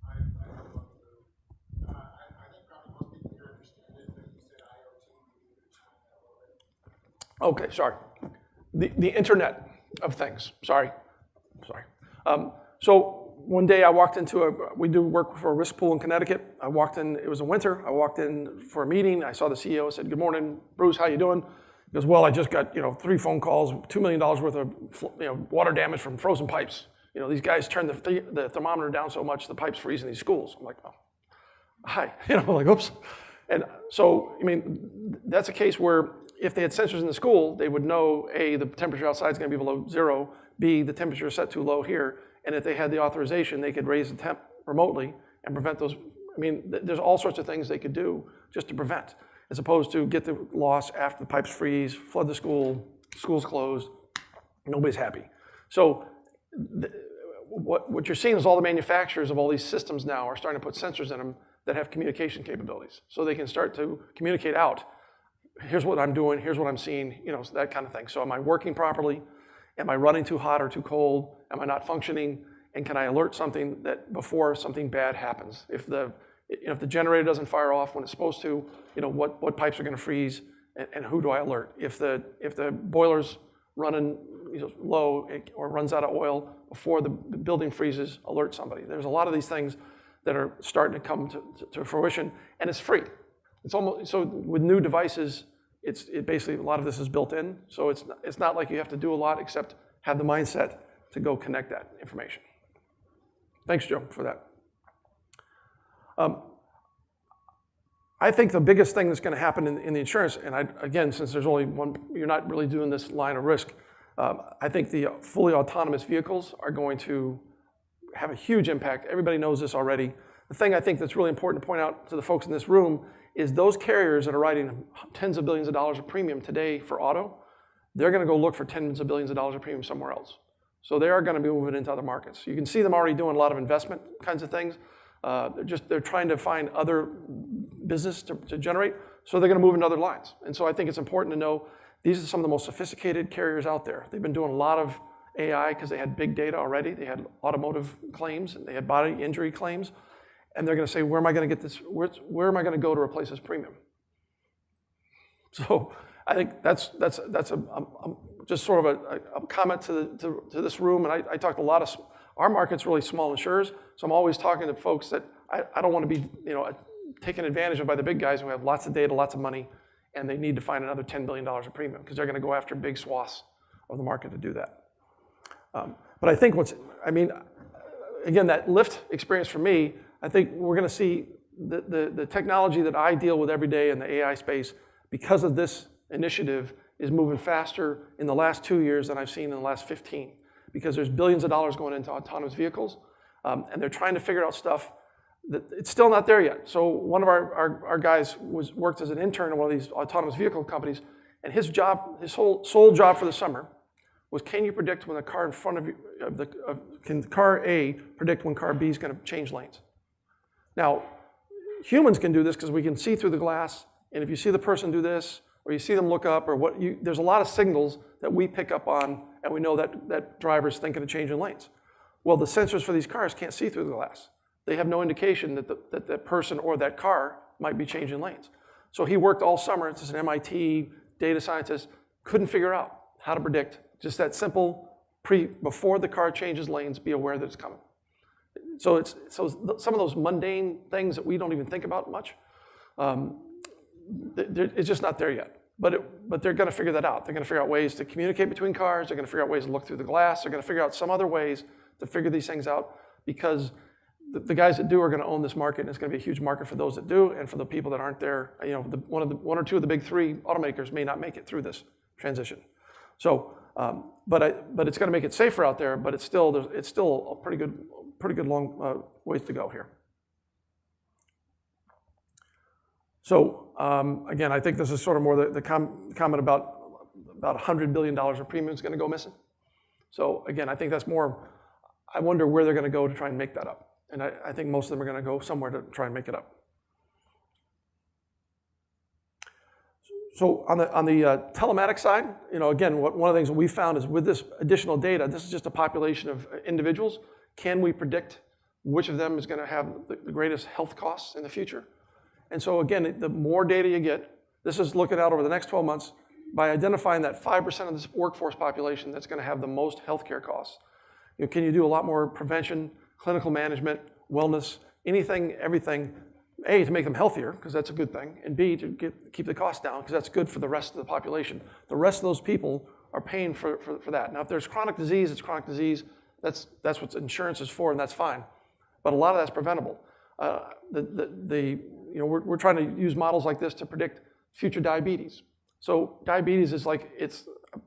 I have gone through Okay, sorry. The Internet of Things, sorry. So one day I walked into we do work for a risk pool in Connecticut. I walked in, it was a winter, I walked in for a meeting, I saw the CEO, I said, good morning, Bruce, how you doing? He goes, well, I just got 3 phone calls, $2 million worth of water damage from frozen pipes. These guys turned the thermometer down so much, the pipe's freezing these schools. I'm like, oh, hi, like, oops. And so, that's a case where if they had sensors in the school, they would know, A, the temperature outside is going to be below 0, B, the temperature is set too low here, and if they had the authorization, they could raise the temp remotely and prevent those. There's all sorts of things they could do just to prevent, as opposed to get the loss after the pipes freeze, flood the school, school's closed, nobody's happy. So what you're seeing is all the manufacturers of all these systems now are starting to put sensors in them that have communication capabilities. So they can start to communicate out, here's what I'm doing, here's what I'm seeing, that kind of thing. So am I working properly? Am I running too hot or too cold? Am I not functioning? And can I alert something that before something bad happens? If the generator doesn't fire off when it's supposed to, what pipes are going to freeze, and who do I alert? If the boiler's running low or runs out of oil before the building freezes, alert somebody. There's a lot of these things that are starting to come to fruition, and it's free. It's almost so with new devices. It basically a lot of this is built in, so it's not like you have to do a lot except have the mindset to go connect that information. Thanks, Joe, for that. I think the biggest thing that's going to happen in the insurance, and again, since there's only one, you're not really doing this line of risk. I think the fully autonomous vehicles are going to have a huge impact. Everybody knows this already. The thing I think that's really important to point out to the folks in this room is those carriers that are writing tens of billions of dollars of premium today for auto, they're going to go look for tens of billions of dollars of premium somewhere else. So they are going to be moving into other markets. You can see them already doing a lot of investment kinds of things. They're trying to find other business to generate, so they're going to move into other lines. And so I think it's important to know these are some of the most sophisticated carriers out there. They've been doing a lot of AI because they had big data already. They had automotive claims and they had body injury claims. And they're going to say, where am I going to get this? Where am I going to go to replace this premium? So I think that's just sort of a comment to this room. And I talked a lot of, our market's really small insurers. So I'm always talking to folks that I don't want to be taken advantage of by the big guys who have lots of data, lots of money, and they need to find another $10 billion of premium because they're going to go after big swaths of the market to do that. But I think again, that Lyft experience for me, I think we're going to see the technology that I deal with every day in the AI space, because of this initiative, is moving faster in the last 2 years than I've seen in the last 15, because there's billions of dollars going into autonomous vehicles, and they're trying to figure out stuff that it's still not there yet. So one of our guys worked as an intern in one of these autonomous vehicle companies, and his sole job for the summer was, can you predict when the car in front of you, can car A predict when car B is going to change lanes? Now, humans can do this because we can see through the glass, and if you see the person do this, or you see them look up, or there's a lot of signals that we pick up on, and we know that driver's thinking of changing lanes. Well, the sensors for these cars can't see through the glass. They have no indication that that person or that car might be changing lanes. So he worked all summer as an MIT data scientist, couldn't figure out how to predict just that simple before the car changes lanes, be aware that it's coming. So some of those mundane things that we don't even think about much, it's just not there yet. But they're going to figure that out. They're going to figure out ways to communicate between cars. They're going to figure out ways to look through the glass. They're going to figure out some other ways to figure these things out, because the guys that do are going to own this market, and it's going to be a huge market for those that do, and for the people that aren't there. One or two of the big three automakers may not make it through this transition. So, but it's going to make it safer out there. But it's still a pretty good long ways to go here. So again, I think this is sort of more the comment about $100 billion of premium is going to go missing. So again, I think that's more. I wonder where they're going to go to try and make that up. And I think most of them are going to go somewhere to try and make it up. So on the telematics side, again, one of the things that we found is with this additional data, this is just a population of individuals. Can we predict which of them is going to have the greatest health costs in the future? And so again, the more data you get, this is looking out over the next 12 months, by identifying that 5% of this workforce population that's going to have the most healthcare costs. Can you do a lot more prevention, clinical management, wellness, anything, everything, A, to make them healthier, because that's a good thing, and B, to keep the cost down, because that's good for the rest of the population. The rest of those people are paying for that. Now, if there's chronic disease, it's chronic disease. That's what insurance is for, and that's fine. But a lot of that's preventable. We're trying to use models like this to predict future diabetes. So diabetes is like,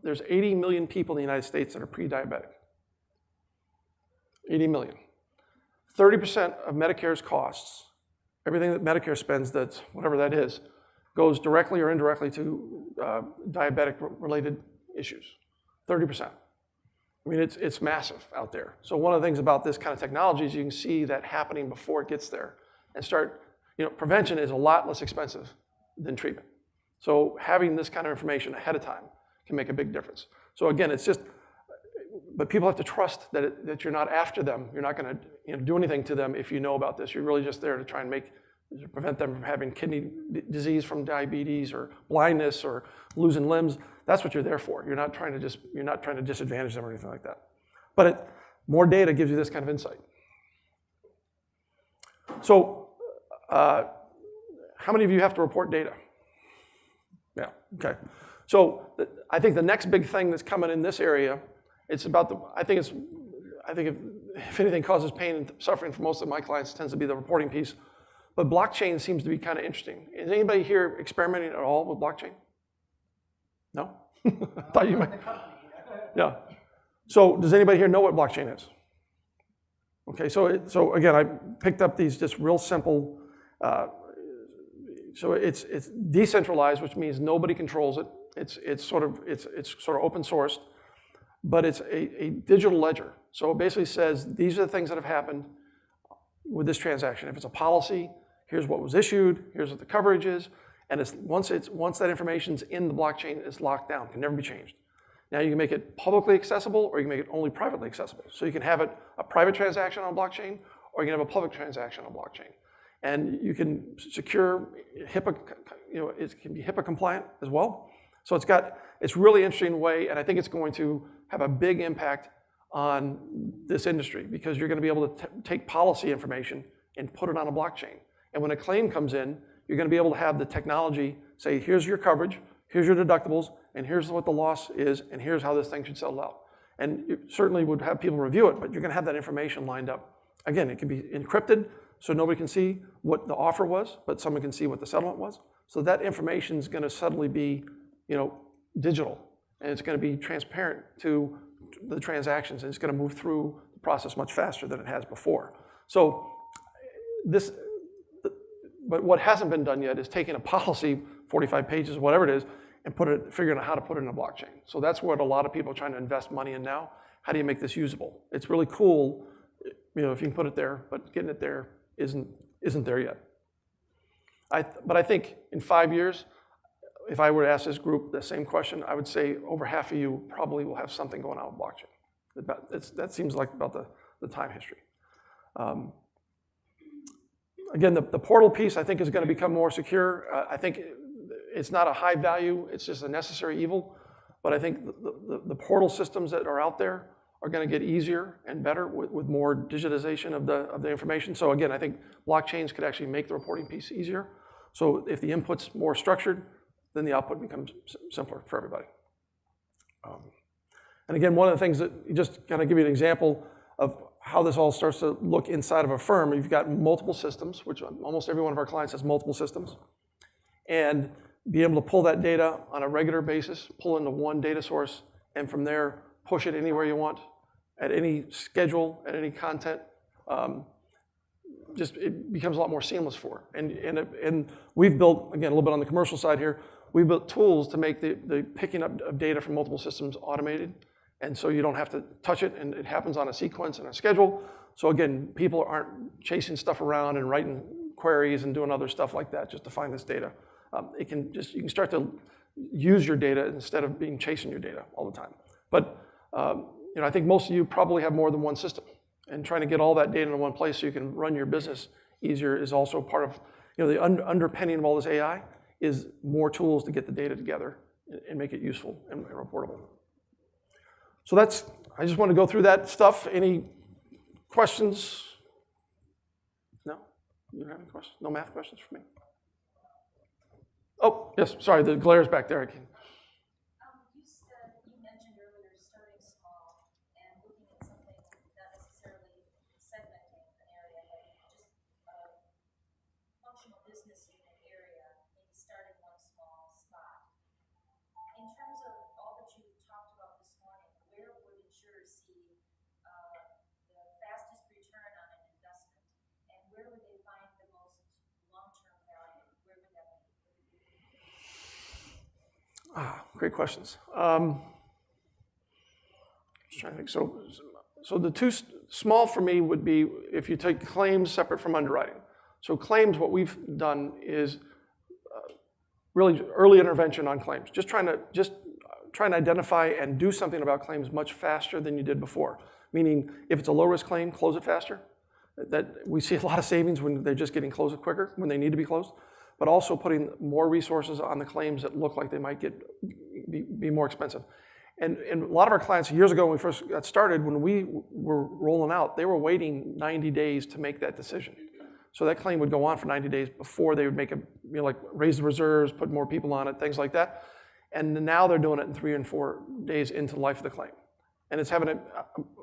there's 80 million people in the United States that are pre-diabetic. 80 million. 30% of Medicare's costs, everything that Medicare spends, that's whatever that is, goes directly or indirectly to diabetic-related issues. 30%. I mean, it's massive out there. So one of the things about this kind of technology is you can see that happening before it gets there and start, prevention is a lot less expensive than treatment. So having this kind of information ahead of time can make a big difference. So again, it's just, but people have to trust that you're not after them. You're not going to do anything to them if you know about this. You're really just there to try and prevent them from having kidney disease from diabetes or blindness or losing limbs. That's what you're there for. You're not trying to disadvantage them or anything like that. But more data gives you this kind of insight. So how many of you have to report data? Yeah, okay. So I think the next big thing that's coming in this area, it's about I think if anything causes pain and suffering for most of my clients, it tends to be the reporting piece. But blockchain seems to be kind of interesting. Is anybody here experimenting at all with blockchain? No? I thought you might. Yeah. So does anybody here know what blockchain is? Okay, so again, I picked up these just real simple, so it's decentralized, which means nobody controls it. It's sort of open sourced, but it's a digital ledger. So it basically says these are the things that have happened with this transaction. If it's a policy, here's what was issued, here's what the coverage is, and once that information's in the blockchain, it's locked down, can never be changed. Now you can make it publicly accessible, or you can make it only privately accessible. So you can have it a private transaction on blockchain, or you can have a public transaction on blockchain. And you can secure HIPAA, it can be HIPAA compliant as well. So it's really interesting way, and I think it's going to have a big impact on this industry because you're going to be able to take policy information and put it on a blockchain. And when a claim comes in, you're going to be able to have the technology say, here's your coverage, here's your deductibles, and here's what the loss is, and here's how this thing should settle out. And you certainly would have people review it, but you're going to have that information lined up. Again, it can be encrypted, so nobody can see what the offer was, but someone can see what the settlement was. So that information is going to suddenly be, digital, and it's going to be transparent to the transactions, and it's going to move through the process much faster than it has before. So but what hasn't been done yet is taking a policy, 45 pages, whatever it is, and figuring out how to put it in a blockchain. So that's what a lot of people are trying to invest money in now. How do you make this usable? It's really cool, if you can put it there, but getting it there isn't there yet. But I think in 5 years, if I were to ask this group the same question, I would say over half of you probably will have something going on with blockchain. That seems like about the time history. Again, the portal piece I think is going to become more secure. I think it's not a high value, it's just a necessary evil. But I think the portal systems that are out there are going to get easier and better with more digitization of the information. So again, I think blockchains could actually make the reporting piece easier. So if the input's more structured, then the output becomes simpler for everybody. And again, one of the things that, just kind of give you an example of how this all starts to look inside of a firm. You've got multiple systems, which almost every one of our clients has multiple systems. And be able to pull that data on a regular basis, pull into one data source, and from there, push it anywhere you want, at any schedule, at any content. Just it becomes a lot more seamless for it. And we've built, again, a little bit on the commercial side here, we built tools to make the picking up of data from multiple systems automated. And so you don't have to touch it, and it happens on a sequence and a schedule. So again, people aren't chasing stuff around and writing queries and doing other stuff like that just to find this data. You can start to use your data instead of chasing your data all the time. But I think most of you probably have more than one system, and trying to get all that data in one place so you can run your business easier is also part of the underpinning of all this AI is more tools to get the data together and make it useful and reportable. So I just want to go through that stuff. Any questions? No? You don't have any questions? No math questions for me? Oh, yes, sorry, the glare's back there. You mentioned earlier starting small and looking at something not necessarily segmenting an area, but just a functional business unit area, maybe starting one small spot. In terms of all that you talked about this morning, where would insurers see the fastest return on an investment, and where would they find the most long-term value? Where would that be? Great questions. Just trying to think. So the two small for me would be if you take claims separate from underwriting. So claims, what we've done is really early intervention on claims. Just trying to identify and do something about claims much faster than you did before. Meaning, if it's a low-risk claim, close it faster. That we see a lot of savings when they're just getting closed quicker, when they need to be closed. But also putting more resources on the claims that look like they might be more expensive. And a lot of our clients, years ago when we first got started, when we were rolling out, they were waiting 90 days to make that decision. So that claim would go on for 90 days before they would make like raise the reserves, put more people on it, things like that. And now they're doing it in 3 and 4 days into the life of the claim. And it's having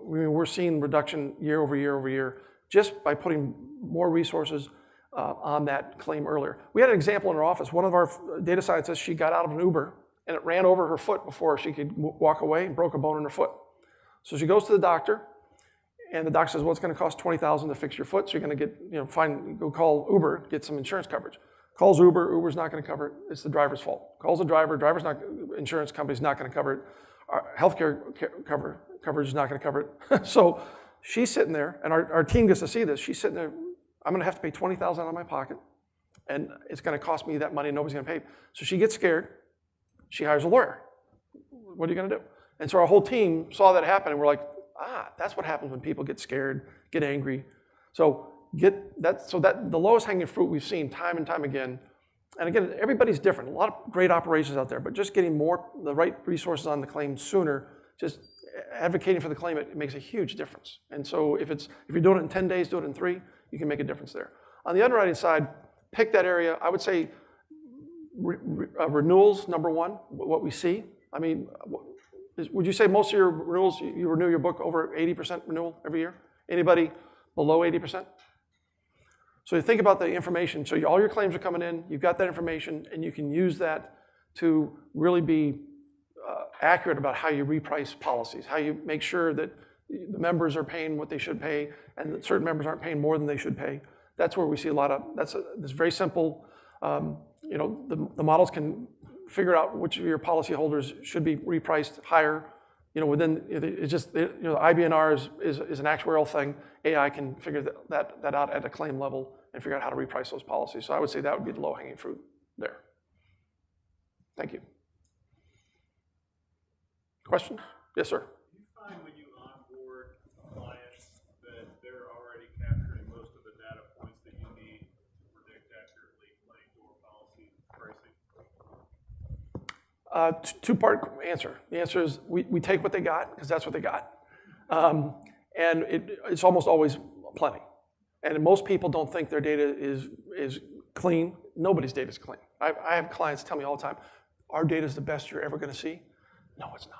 we're seeing reduction year over year over year just by putting more resources on that claim earlier. We had an example in our office. One of our data scientists, she got out of an Uber and it ran over her foot before she could walk away and broke a bone in her foot. So she goes to the doctor and the doctor says, well, it's going to cost $20,000 to fix your foot. So you're going to get, go call Uber, get some insurance coverage. Calls Uber, Uber's not going to cover it. It's the driver's fault. Calls the driver's not, insurance company's not going to cover it. Our healthcare coverage is not going to cover it. So she's sitting there, and our team gets to see this. She's sitting there, I'm going to have to pay $20,000 out of my pocket, and it's going to cost me that money, and nobody's going to pay. So she gets scared. She hires a lawyer. What are you going to do? And so our whole team saw that happen, and we're like, that's what happens when people get scared, get angry. So the lowest hanging fruit we've seen time and time again. And again, everybody's different. A lot of great operations out there, but just getting the right resources on the claim sooner, just advocating for the claim, it makes a huge difference. And so if you're doing it in 10 days, do it in 3, you can make a difference there. On the underwriting side, pick that area. I would say renewals, number one, what we see. I mean, would you say most of your renewals, you renew your book over 80% renewal every year? Anybody below 80%? So you think about the information. So all your claims are coming in, you've got that information, and you can use that to really be accurate about how you reprice policies, how you make sure that the members are paying what they should pay, and that certain members aren't paying more than they should pay. That's where we see a lot of, that's very simple. The models can figure out which of your policyholders should be repriced higher. Within, it's just, the IBNR is an actuarial thing. AI can figure that out at a claim level and figure out how to reprice those policies. So I would say that would be the low-hanging fruit there. Thank you. Questions? Yes, sir. Do you find when you onboard clients that they're already capturing most of the data points that you need to predict accurately claims or policy pricing? Two-part answer. The answer is we take what they got because that's what they got. And it's almost always plenty. And most people don't think their data is clean. Nobody's data is clean. I have clients tell me all the time, our data is the best you're ever going to see. No, it's not.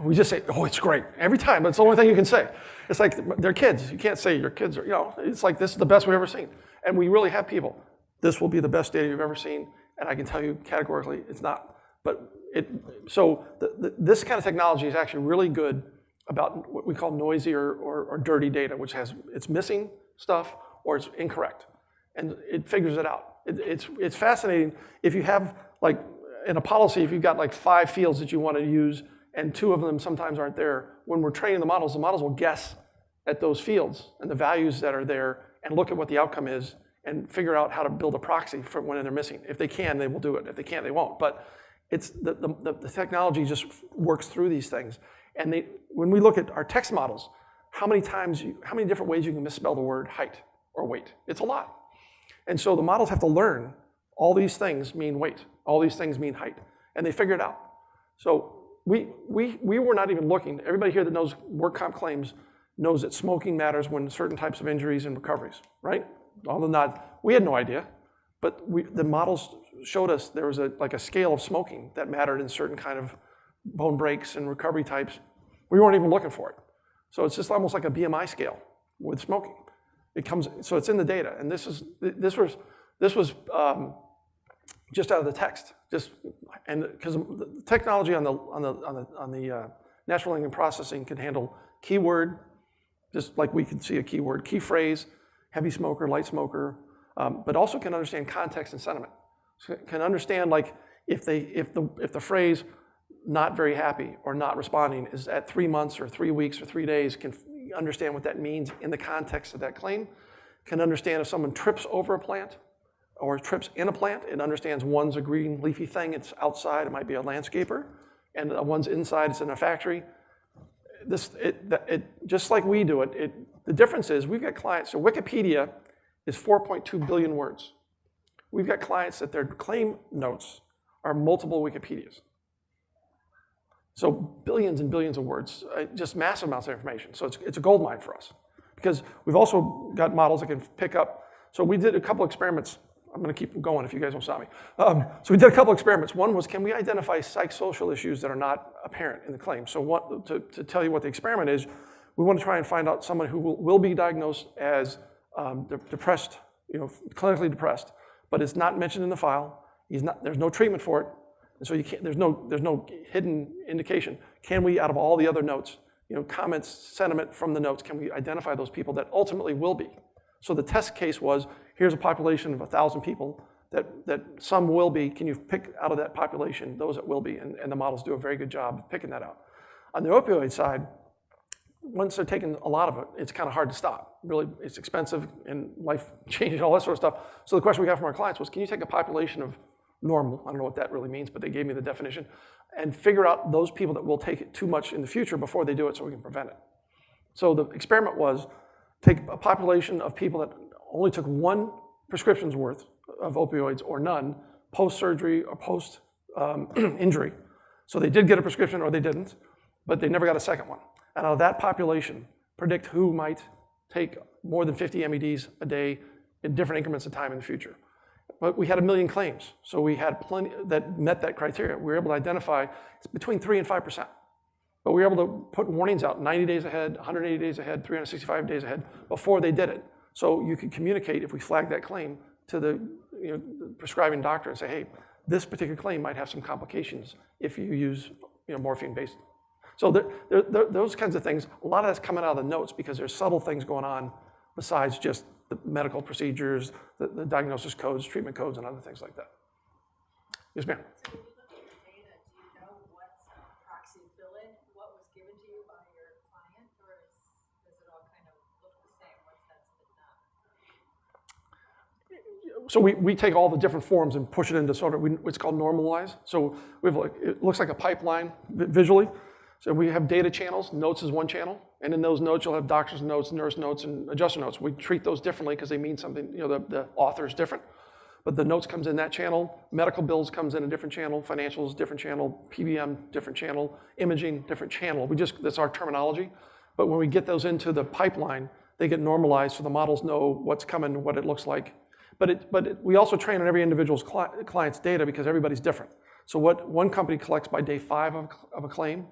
We just say, oh, it's great. Every time, that's the only thing you can say. It's like they're kids. You can't say your kids are, it's like this is the best we've ever seen. And we really have people. This will be the best data you've ever seen. And I can tell you categorically it's not. But this kind of technology is actually really good about what we call noisy or dirty data, which it's missing stuff or it's incorrect. And it figures it out. It's fascinating if you have, like, in a policy, if you've got like 5 fields that you want to use and 2 of them sometimes aren't there, when we're training the models will guess at those fields and the values that are there and look at what the outcome is and figure out how to build a proxy for when they're missing. If they can, they will do it. If they can't, they won't. But it's the technology just works through these things. And when we look at our text models, how many different ways you can misspell the word height or weight? It's a lot. And so the models have to learn all these things mean weight. All these things mean height. and they figured it out. So we were not even looking. Everybody here that knows work comp claims knows that smoking matters when certain types of injuries and recoveries, right? All the nod. We had no idea, but the models showed us there was like a scale of smoking that mattered in certain kind of bone breaks and recovery types. We weren't even looking for it. So it's just almost like a BMI scale with smoking. It comes, so it's in the data, and this was just out of the text, and because the technology on the natural language processing can handle keyword, just like we can see a keyword, key phrase, heavy smoker, light smoker, but also can understand context and sentiment. So it can understand like if the phrase not very happy or not responding is at 3 months or 3 weeks or 3 days, can understand what that means in the context of that claim, can understand if someone trips over a plant or trips in a plant. It understands one's a green leafy thing, it's outside, it might be a landscaper, and one's inside, it's in a factory. Just like we do it, the difference is we've got clients, so Wikipedia is 4.2 billion words. We've got clients that their claim notes are multiple Wikipedias. So billions and billions of words, just massive amounts of information. So it's a gold mine for us because we've also got models that can pick up. So we did a couple experiments. I'm going to keep going if you guys won't stop me. So we did a couple experiments. One was, can we identify psychosocial issues that are not apparent in the claim? So to tell you what the experiment is, we want to try and find out someone who will be diagnosed as depressed, clinically depressed, but it's not mentioned in the file. There's no treatment for it. And so there's no hidden indication. Can we, out of all the other notes, comments, sentiment from the notes, can we identify those people that ultimately will be? So the test case was, here's a population of 1,000 people that some will be. Can you pick out of that population those that will be? And the models do a very good job of picking that out. On the opioid side, once they're taking a lot of it, it's kind of hard to stop. Really, it's expensive and life-changing, all that sort of stuff. So the question we got from our clients was, can you take a population of normal, I don't know what that really means, but they gave me the definition, and figure out those people that will take it too much in the future before they do it so we can prevent it. So the experiment was, take a population of people that only took 1 prescription's worth of opioids or none, post-surgery or post-injury. So they did get a prescription or they didn't, but they never got a second one. And out of that population, predict who might take more than 50 MEDs a day in different increments of time in the future. But we had 1 million claims, so we had plenty that met that criteria. We were able to identify between 3 and 5%. But we were able to put warnings out 90 days ahead, 180 days ahead, 365 days ahead before they did it. So you could communicate if we flagged that claim to the prescribing doctor and say, hey, this particular claim might have some complications if you use morphine-based. So those kinds of things, a lot of that's coming out of the notes because there's subtle things going on besides just the medical procedures, the diagnosis codes, treatment codes, and other things like that. Yes, ma'am. So when you look at your data, do you know what's proxy fill-in, what was given to you by your client, or does it all kind of look the same once that's been done? So we take all the different forms and push it into sort of, it's called Normalize. So we have it looks like a pipeline visually. So we have data channels, notes is one channel, and in those notes you'll have doctor's notes, nurse notes, and adjuster notes. We treat those differently because they mean something, the author is different. But the notes comes in that channel, medical bills comes in a different channel, financials, different channel, PBM, different channel, imaging, different channel. That's our terminology. But when we get those into the pipeline, they get normalized so the models know what's coming, what it looks like. But we also train on every individual's client's data because everybody's different. So what one company collects by day 5 of a claim,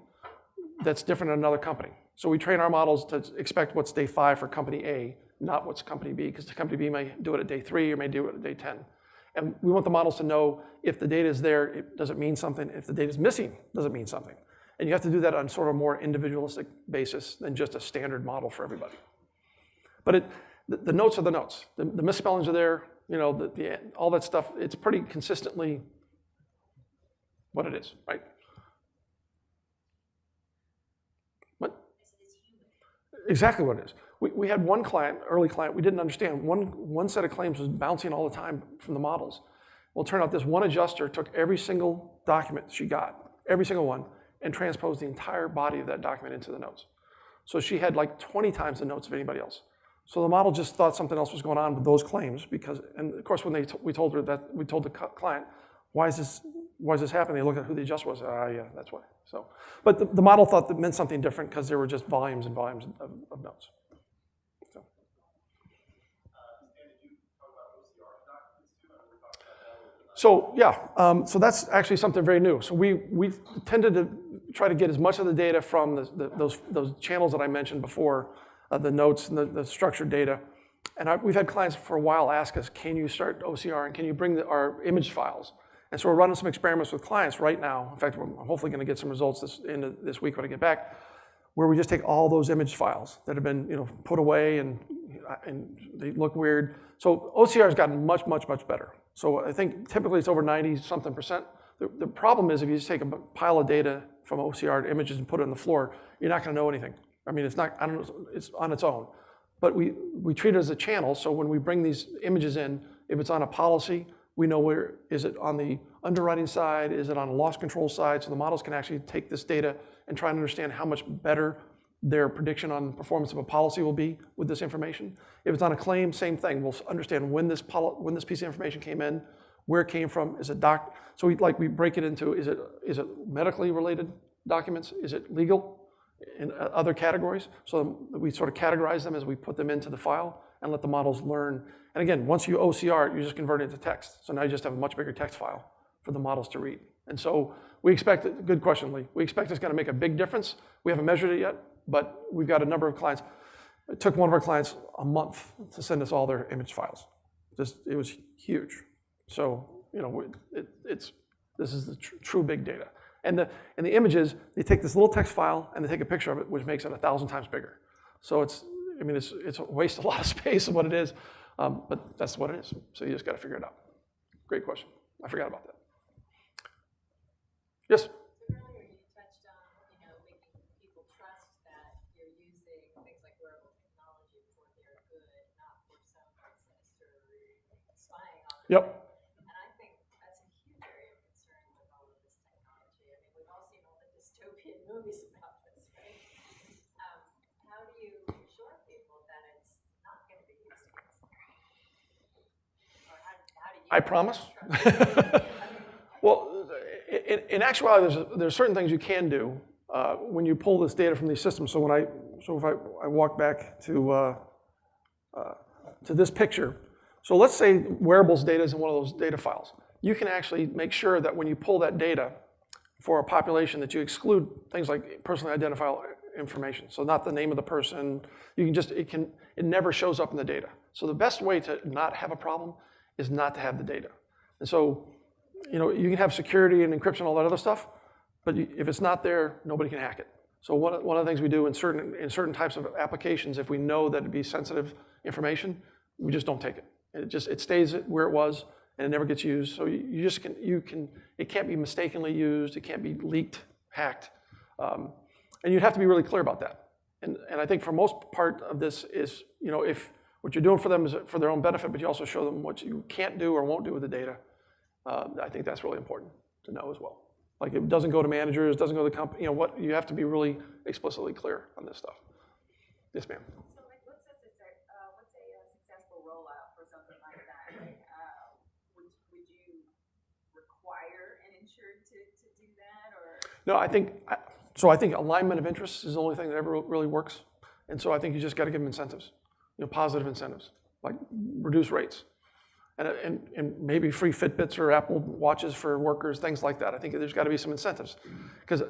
that's different than another company. So we train our models to expect what's day 5 for company A, not what's company B, because the company B may do it at day 3 or may do it at day 10. And we want the models to know if the data is there, does it mean something? If the data is missing, does it mean something? And you have to do that on sort of a more individualistic basis than just a standard model for everybody. But the notes are the notes. The misspellings are there, all that stuff, it's pretty consistently what it is, right? Exactly what it is. We had one client, early client, we didn't understand. One set of claims was bouncing all the time from the models. Well, it turned out this one adjuster took every single document she got, every single one, and transposed the entire body of that document into the notes. So she had like 20 times the notes of anybody else. So the model just thought something else was going on with those claims and of course when we told the client, why is this why is this happening? They look at who the adjuster was. Yeah, that's why. So, but the model thought that meant something different because there were just volumes and volumes of notes. So. And did you talk about OCR documents too? I know we talked about that a little bit. So yeah, so that's actually something very new. So we tended to try to get as much of the data from those channels that I mentioned before, the notes and the structured data. And we've had clients for a while ask us, can you start OCR and can you bring our image files? And so we're running some experiments with clients right now. In fact, I'm hopefully going to get some results this week when I get back, where we just take all those image files that have been put away and they look weird. So OCR has gotten much better. So I think typically it's over 90-something%. The problem is if you just take a pile of data from OCR images and put it on the floor, you're not going to know anything. I mean, it's on its own. But we treat it as a channel, so when we bring these images in, if it's on a policy, we know where, is it on the underwriting side, is it on a loss control side, so the models can actually take this data and try and understand how much better their prediction on performance of a policy will be with this information. If it's on a claim, same thing, we'll understand when this piece of information came in, where it came from, is it so we break it into, is it medically related documents, is it legal, in other categories, so we sort of categorize them as we put them into the file and let the models learn. And again, once you OCR it, you just convert it to text. So now you just have a much bigger text file for the models to read. And so we expect, good question, Lee, we expect it's going to make a big difference. We haven't measured it yet, but we've got a number of clients. It took one of our clients a month to send us all their image files. It was huge. So, this is the true big data. And the images, they take this little text file and they take a picture of it, which makes it 1,000 times bigger. So it's a waste of a lot of space of what it is, but that's what it is. So you just got to figure it out. Great question. I forgot about that. Yes? So earlier you touched on, making people trust that you're using things like wearable technology for their good, not for some sinister spying on them. Yep. Movies about this, right? How do you assure people that it's not going to be used against them? Or how do you? I promise. Well, in actuality, there's certain things you can do when you pull this data from these systems. So if I walk back to this picture, so let's say wearables data is in one of those data files. You can actually make sure that when you pull that data for a population that you exclude things like personally identifiable information. So not the name of the person, it never shows up in the data. So the best way to not have a problem is not to have the data. And so, you can have security and encryption, all that other stuff, but if it's not there, nobody can hack it. So one of the things we do in certain types of applications, if we know that it'd be sensitive information, we just don't take it. It stays where it was, and it never gets used. So it can't be mistakenly used, it can't be leaked, hacked. And you'd have to be really clear about that. And I think for most part of this is, if what you're doing for them is for their own benefit, but you also show them what you can't do or won't do with the data, I think that's really important to know as well. Like it doesn't go to managers, doesn't go to the company, you have to be really explicitly clear on this stuff. Yes, ma'am. So like what's a successful rollout for something like that? Like, would you require an insured to do that, or? No, I think alignment of interests is the only thing that ever really works. And so I think you just got to give them incentives, positive incentives, like reduce rates. And maybe free Fitbits or Apple Watches for workers, things like that. I think there's got to be some incentives. Because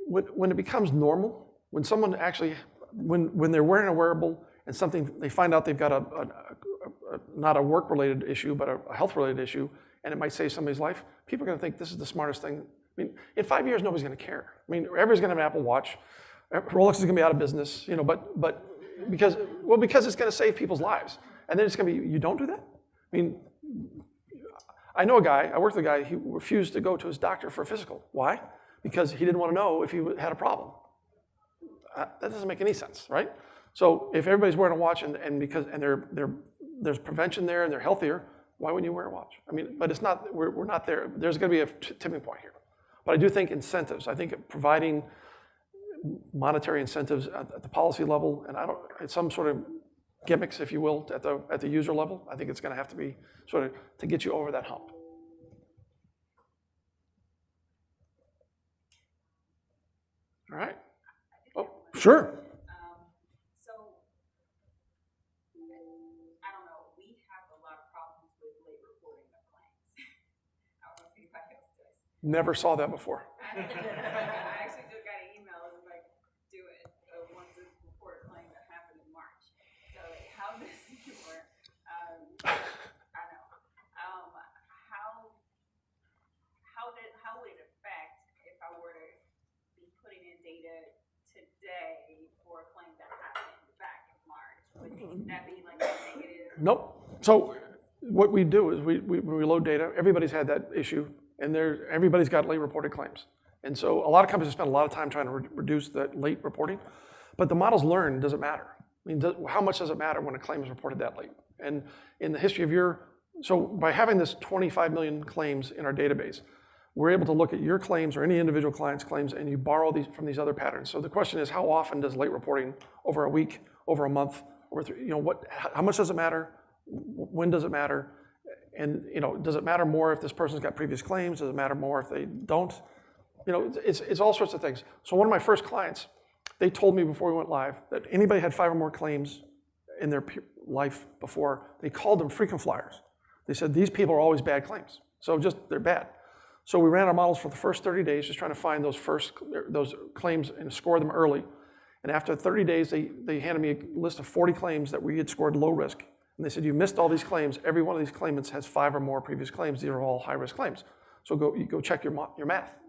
when it becomes normal, when someone actually, when they're wearing a wearable and they find out they've got not a work-related issue, but a health-related issue, and it might save somebody's life, people are going to think this is the smartest thing. I mean, in 5 years, nobody's going to care. I mean, everybody's going to have an Apple Watch. Rolex is going to be out of business, but because it's going to save people's lives. And then it's going to be, you don't do that? I mean, I know a guy, I worked with a guy, he refused to go to his doctor for a physical. Why? Because he didn't want to know if he had a problem. That doesn't make any sense, right? So if everybody's wearing a watch and there's prevention there and they're healthier, why wouldn't you wear a watch? I mean, but it's not, we're not there. There's going to be a tipping point here. But I do think incentives. I think providing monetary incentives at the policy level, and some sort of gimmicks, if you will, at the user level, I think it's going to have to be sort of to get you over that hump. All right. I Oh, sure. So, I don't know, we have a lot of problems with late reporting of claims. I don't know if anybody else does. Never saw that before. I actually just got an email, it was like, do it, want to report a claim that happened in March. So like, how does it work? I know. How would it affect if I were to be putting in data today for a claim that happened back in March? Would that be like a negative? Nope. So what we do is when we load data, everybody's had that issue, and everybody's got late reported claims. And so a lot of companies spend a lot of time trying to reduce that late reporting, but the models learn, does it matter? I mean, how much does it matter when a claim is reported that late? And in the history of so by having this 25 million claims in our database, we're able to look at your claims or any individual client's claims, and you borrow these from these other patterns. So the question is, how often does late reporting over a week, over a month, over how much does it matter? When does it matter? And does it matter more if this person's got previous claims? Does it matter more if they don't? It's all sorts of things. So one of my first clients, they told me before we went live that anybody had 5 or more claims in their life before, they called them frequent flyers. They said, these people are always bad claims. So they're bad. So we ran our models for the first 30 days, just trying to find those claims and score them early. And after 30 days, they handed me a list of 40 claims that we had scored low risk. And they said, you missed all these claims. Every one of these claimants has 5 or more previous claims. These are all high-risk claims. So go check your math.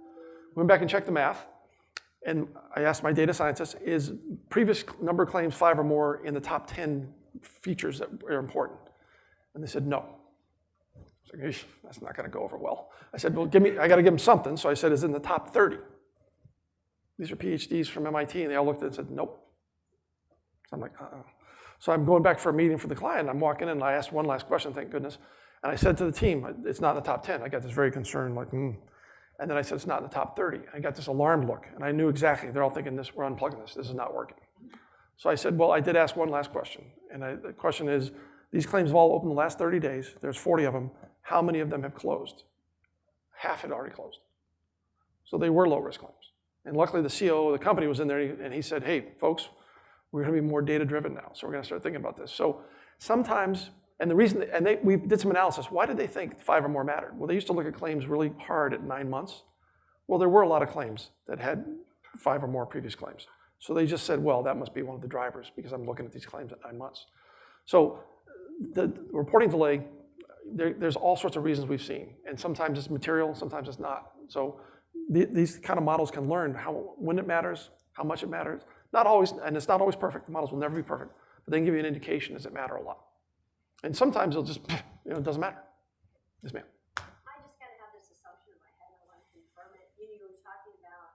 Went back and checked the math. And I asked my data scientist, is previous number of claims 5 or more in the top 10 features that are important? And they said, no. I was like, that's not going to go over well. I said, well, I got to give them something. So I said, is it in the top 30? These are PhDs from MIT, and they all looked at it and said, nope. So I'm like, uh-oh. So I'm going back for a meeting for the client. I'm walking in, and I asked one last question, thank goodness. And I said to the team, it's not in the top 10. I got this very concerned, like, And then I said, it's not in the top 30. I got this alarmed look, and I knew exactly. They're all thinking, we're unplugging this. This is not working. So I said, well, I did ask one last question. And the question is, these claims have all opened the last 30 days. There's 40 of them. How many of them have closed? Half had already closed. So they were low-risk claims. And luckily, the COO of the company was in there, and he said, hey, folks, we're going to be more data-driven now. So we're going to start thinking about this. So sometimes, and the reason, we did some analysis. Why did they think 5 or more mattered? Well, they used to look at claims really hard at 9 months. Well, there were a lot of claims that had 5 or more previous claims. So they just said, well, that must be one of the drivers because I'm looking at these claims at 9 months. So the reporting delay, there's all sorts of reasons we've seen. And sometimes it's material, sometimes it's not. So these kind of models can learn when it matters, how much it matters. Not always, and it's not always perfect. The models will never be perfect. But they can give you an indication, does it matter a lot? And sometimes it'll just, it doesn't matter. Yes, ma'am. I just kind of have this assumption in my head, and I want to confirm it. You were talking about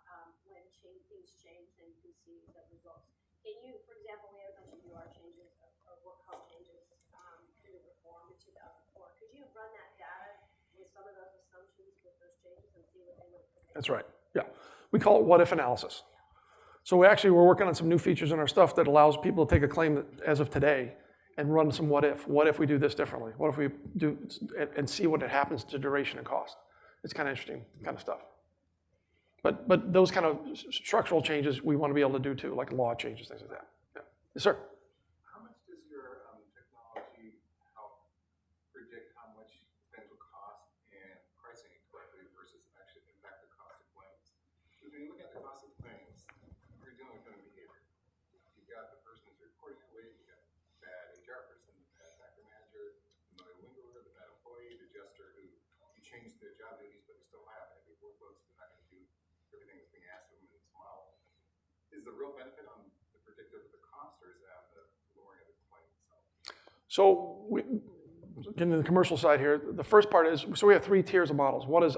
when things change and you can see the results. Can you, for example, we had a bunch of UR changes or work comp changes through the reform in 2004. Could you run that data with some of those assumptions with those changes and see what they would predict? That's right, yeah. We call it what-if analysis. So we're working on some new features in our stuff that allows people to take a claim as of today and run some what if. What if we do this differently? What if we do, and see what it happens to duration and cost? It's kind of interesting kind of stuff. But those kind of structural changes we want to be able to do too, like law changes, things like that. Yeah. Yes, sir. How much does your technology help predict how much things will cost and pricing it correctly versus actually impact the cost of claims? Because when you look at the cost of claims, you're dealing with human behavior. You've got the person who's reporting it late, you've got the bad HR person, the bad factor manager, the lingerer, the bad employee, the jester who you change their job duties, but they still have heavy workloads. They're not going to do everything that's being asked of them in this model. Is the real benefit on the predictive of the cost, or is that the lowering of the claim itself? So getting to the commercial side here, the first part is, so we have 3 tiers of models. One is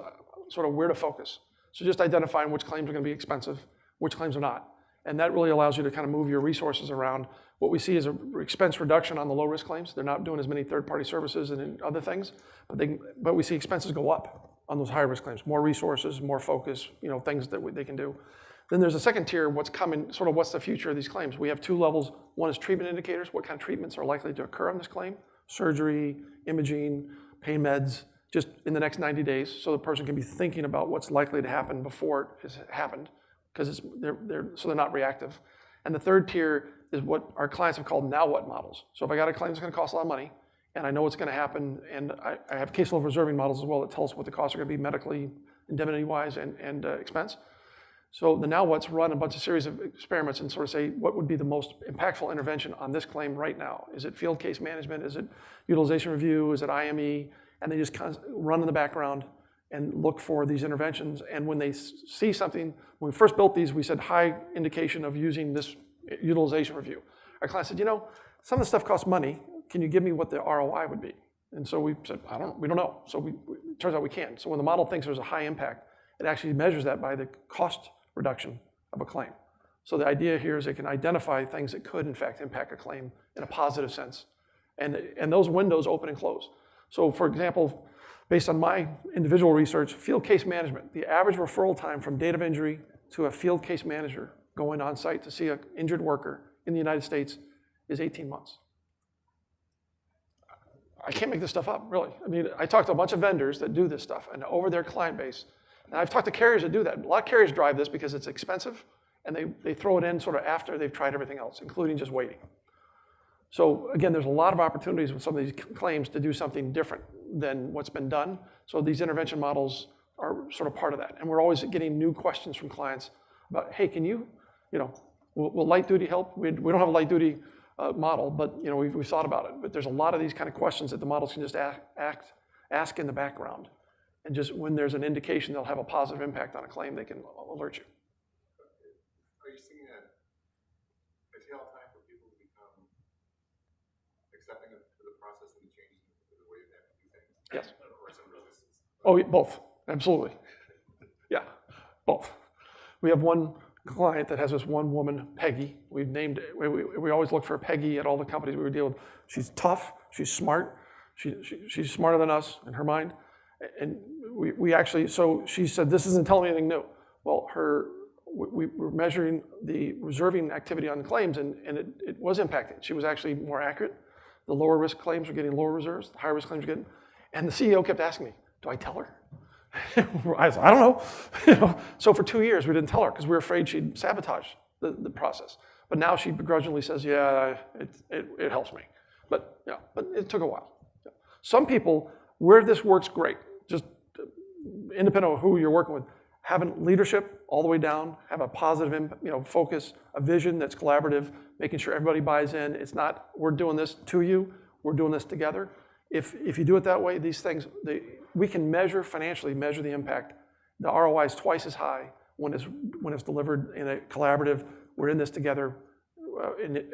sort of where to focus. So just identifying which claims are going to be expensive, which claims are not. And that really allows you to kind of move your resources around. What we see is an expense reduction on the low-risk claims. They're not doing as many third-party services and other things, but we see expenses go up on those high-risk claims. More resources, more focus, things that they can do. Then there's a second tier, what's coming, sort of what's the future of these claims. We have 2 levels. One is treatment indicators. What kind of treatments are likely to occur on this claim? Surgery, imaging, pain meds, just in the next 90 days, so the person can be thinking about what's likely to happen before it has happened. because they're not reactive. And the third tier is what our clients have called now what models. So if I got a claim that's going to cost a lot of money, and I know what's going to happen, and I have caseload reserving models as well that tell us what the costs are going to be medically, indemnity-wise, and expense. So the now what's run a bunch of series of experiments and sort of say, what would be the most impactful intervention on this claim right now? Is it field case management? Is it utilization review? Is it IME? And they just kind of run in the background and look for these interventions. And when they see something, when we first built these, we said high indication of using this utilization review. Our client said, some of the stuff costs money. Can you give me what the ROI would be? And so we said, we don't know. So it turns out we can. So when the model thinks there's a high impact, it actually measures that by the cost reduction of a claim. So the idea here is it can identify things that could in fact impact a claim in a positive sense. And those windows open and close. So for example, based on my individual research, field case management, the average referral time from date of injury to a field case manager going on site to see an injured worker in the United States is 18 months. I can't make this stuff up, really. I mean, I talked to a bunch of vendors that do this stuff and over their client base. And I've talked to carriers that do that. A lot of carriers drive this because it's expensive, and they throw it in sort of after they've tried everything else, including just waiting. So again, there's a lot of opportunities with some of these claims to do something different than what's been done. So these intervention models are sort of part of that. And we're always getting new questions from clients about, hey, can you, will light duty help? We don't have a light duty model, but we've thought about it. But there's a lot of these kind of questions that the models can just ask in the background. And just when there's an indication they'll have a positive impact on a claim, they can alert you. Are you seeing a tail time for people to become accepting of the process and the changes in the way they have to do things? Yes. Or some resistance? Oh, both. Absolutely. Yeah, both. We have one client that has this one woman, Peggy. We've named it. We always look for Peggy at all the companies we deal with. She's tough. She's smart. She's smarter than us in her mind. And we actually, so she said, this isn't telling me anything new. Well, we were measuring the reserving activity on the claims, and it was impacting. She was actually more accurate. The lower risk claims were getting lower reserves. The higher risk claims were getting, and the CEO kept asking me, do I tell her? I said, I don't know. So for 2 years, we didn't tell her because we were afraid she'd sabotage the process. But now she begrudgingly says, yeah, it helps me. But it took a while. Some people, where this works great, just independent of who you're working with, having leadership all the way down, have a positive focus, a vision that's collaborative, making sure everybody buys in. It's not, we're doing this to you, we're doing this together. If you do it that way, these things, we can financially measure the impact. The ROI is twice as high when it's delivered in a collaborative, we're in this together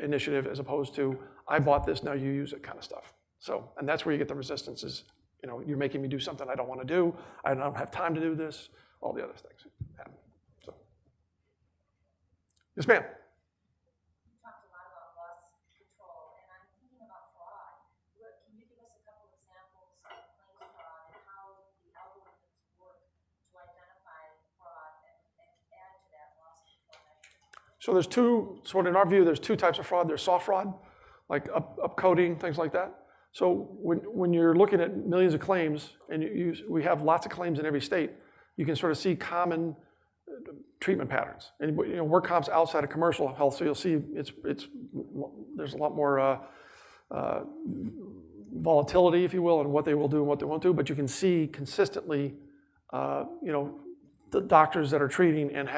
initiative, as opposed to, I bought this, now you use it kind of stuff. So, and that's where you get the resistance is, you're making me do something I don't want to do. I don't have time to do this. All the other things happen. So, yes, ma'am. You talked a lot about loss control, and I'm thinking about fraud. Can you give us a couple examples of claims fraud and how the algorithms work to identify fraud and add to that loss control measure? So in our view, there's two types of fraud. There's soft fraud, like upcoding, things like that. So when you're looking at millions of claims, and we have lots of claims in every state, you can sort of see common treatment patterns. And work comp's outside of commercial health, so you'll see there's a lot more volatility, if you will, in what they will do and what they won't do. But you can see consistently, the doctors that are treating and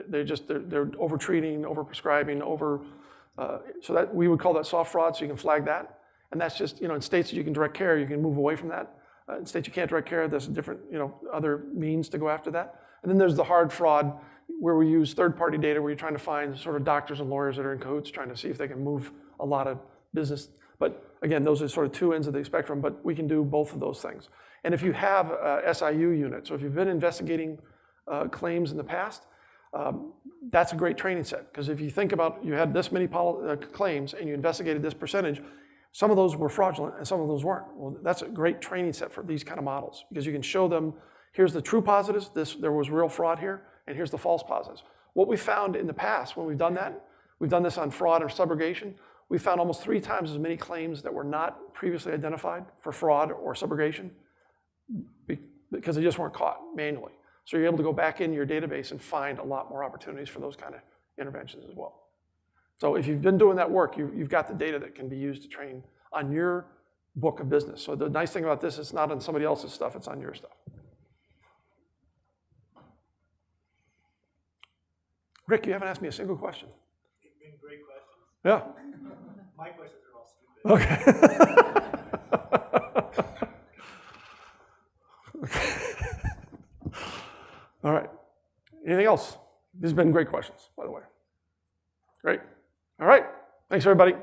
they're over-treating, over-prescribing, so that we would call that soft fraud. So you can flag that. And that's just, in states that you can direct care, you can move away from that. In states you can't direct care, there's different, other means to go after that. And then there's the hard fraud where we use third-party data where you're trying to find sort of doctors and lawyers that are in cahoots trying to see if they can move a lot of business. But again, those are sort of two ends of the spectrum, but we can do both of those things. And if you have a SIU unit, so if you've been investigating claims in the past, that's a great training set. Because if you think about, you had this many claims and you investigated this percentage, some of those were fraudulent and some of those weren't. Well, that's a great training set for these kind of models because you can show them, here's the true positives, there was real fraud here, and here's the false positives. What we found in the past when we've done that, we've done this on fraud or subrogation, we found almost 3 times as many claims that were not previously identified for fraud or subrogation because they just weren't caught manually. So you're able to go back in your database and find a lot more opportunities for those kind of interventions as well. So if you've been doing that work, you've got the data that can be used to train on your book of business. So the nice thing about this, it's not on somebody else's stuff, it's on your stuff. Rick, you haven't asked me a single question. You've been great questions. Yeah. My questions are all stupid. Okay. All right. Anything else? These have been great questions, by the way. Great. All right. Thanks, everybody.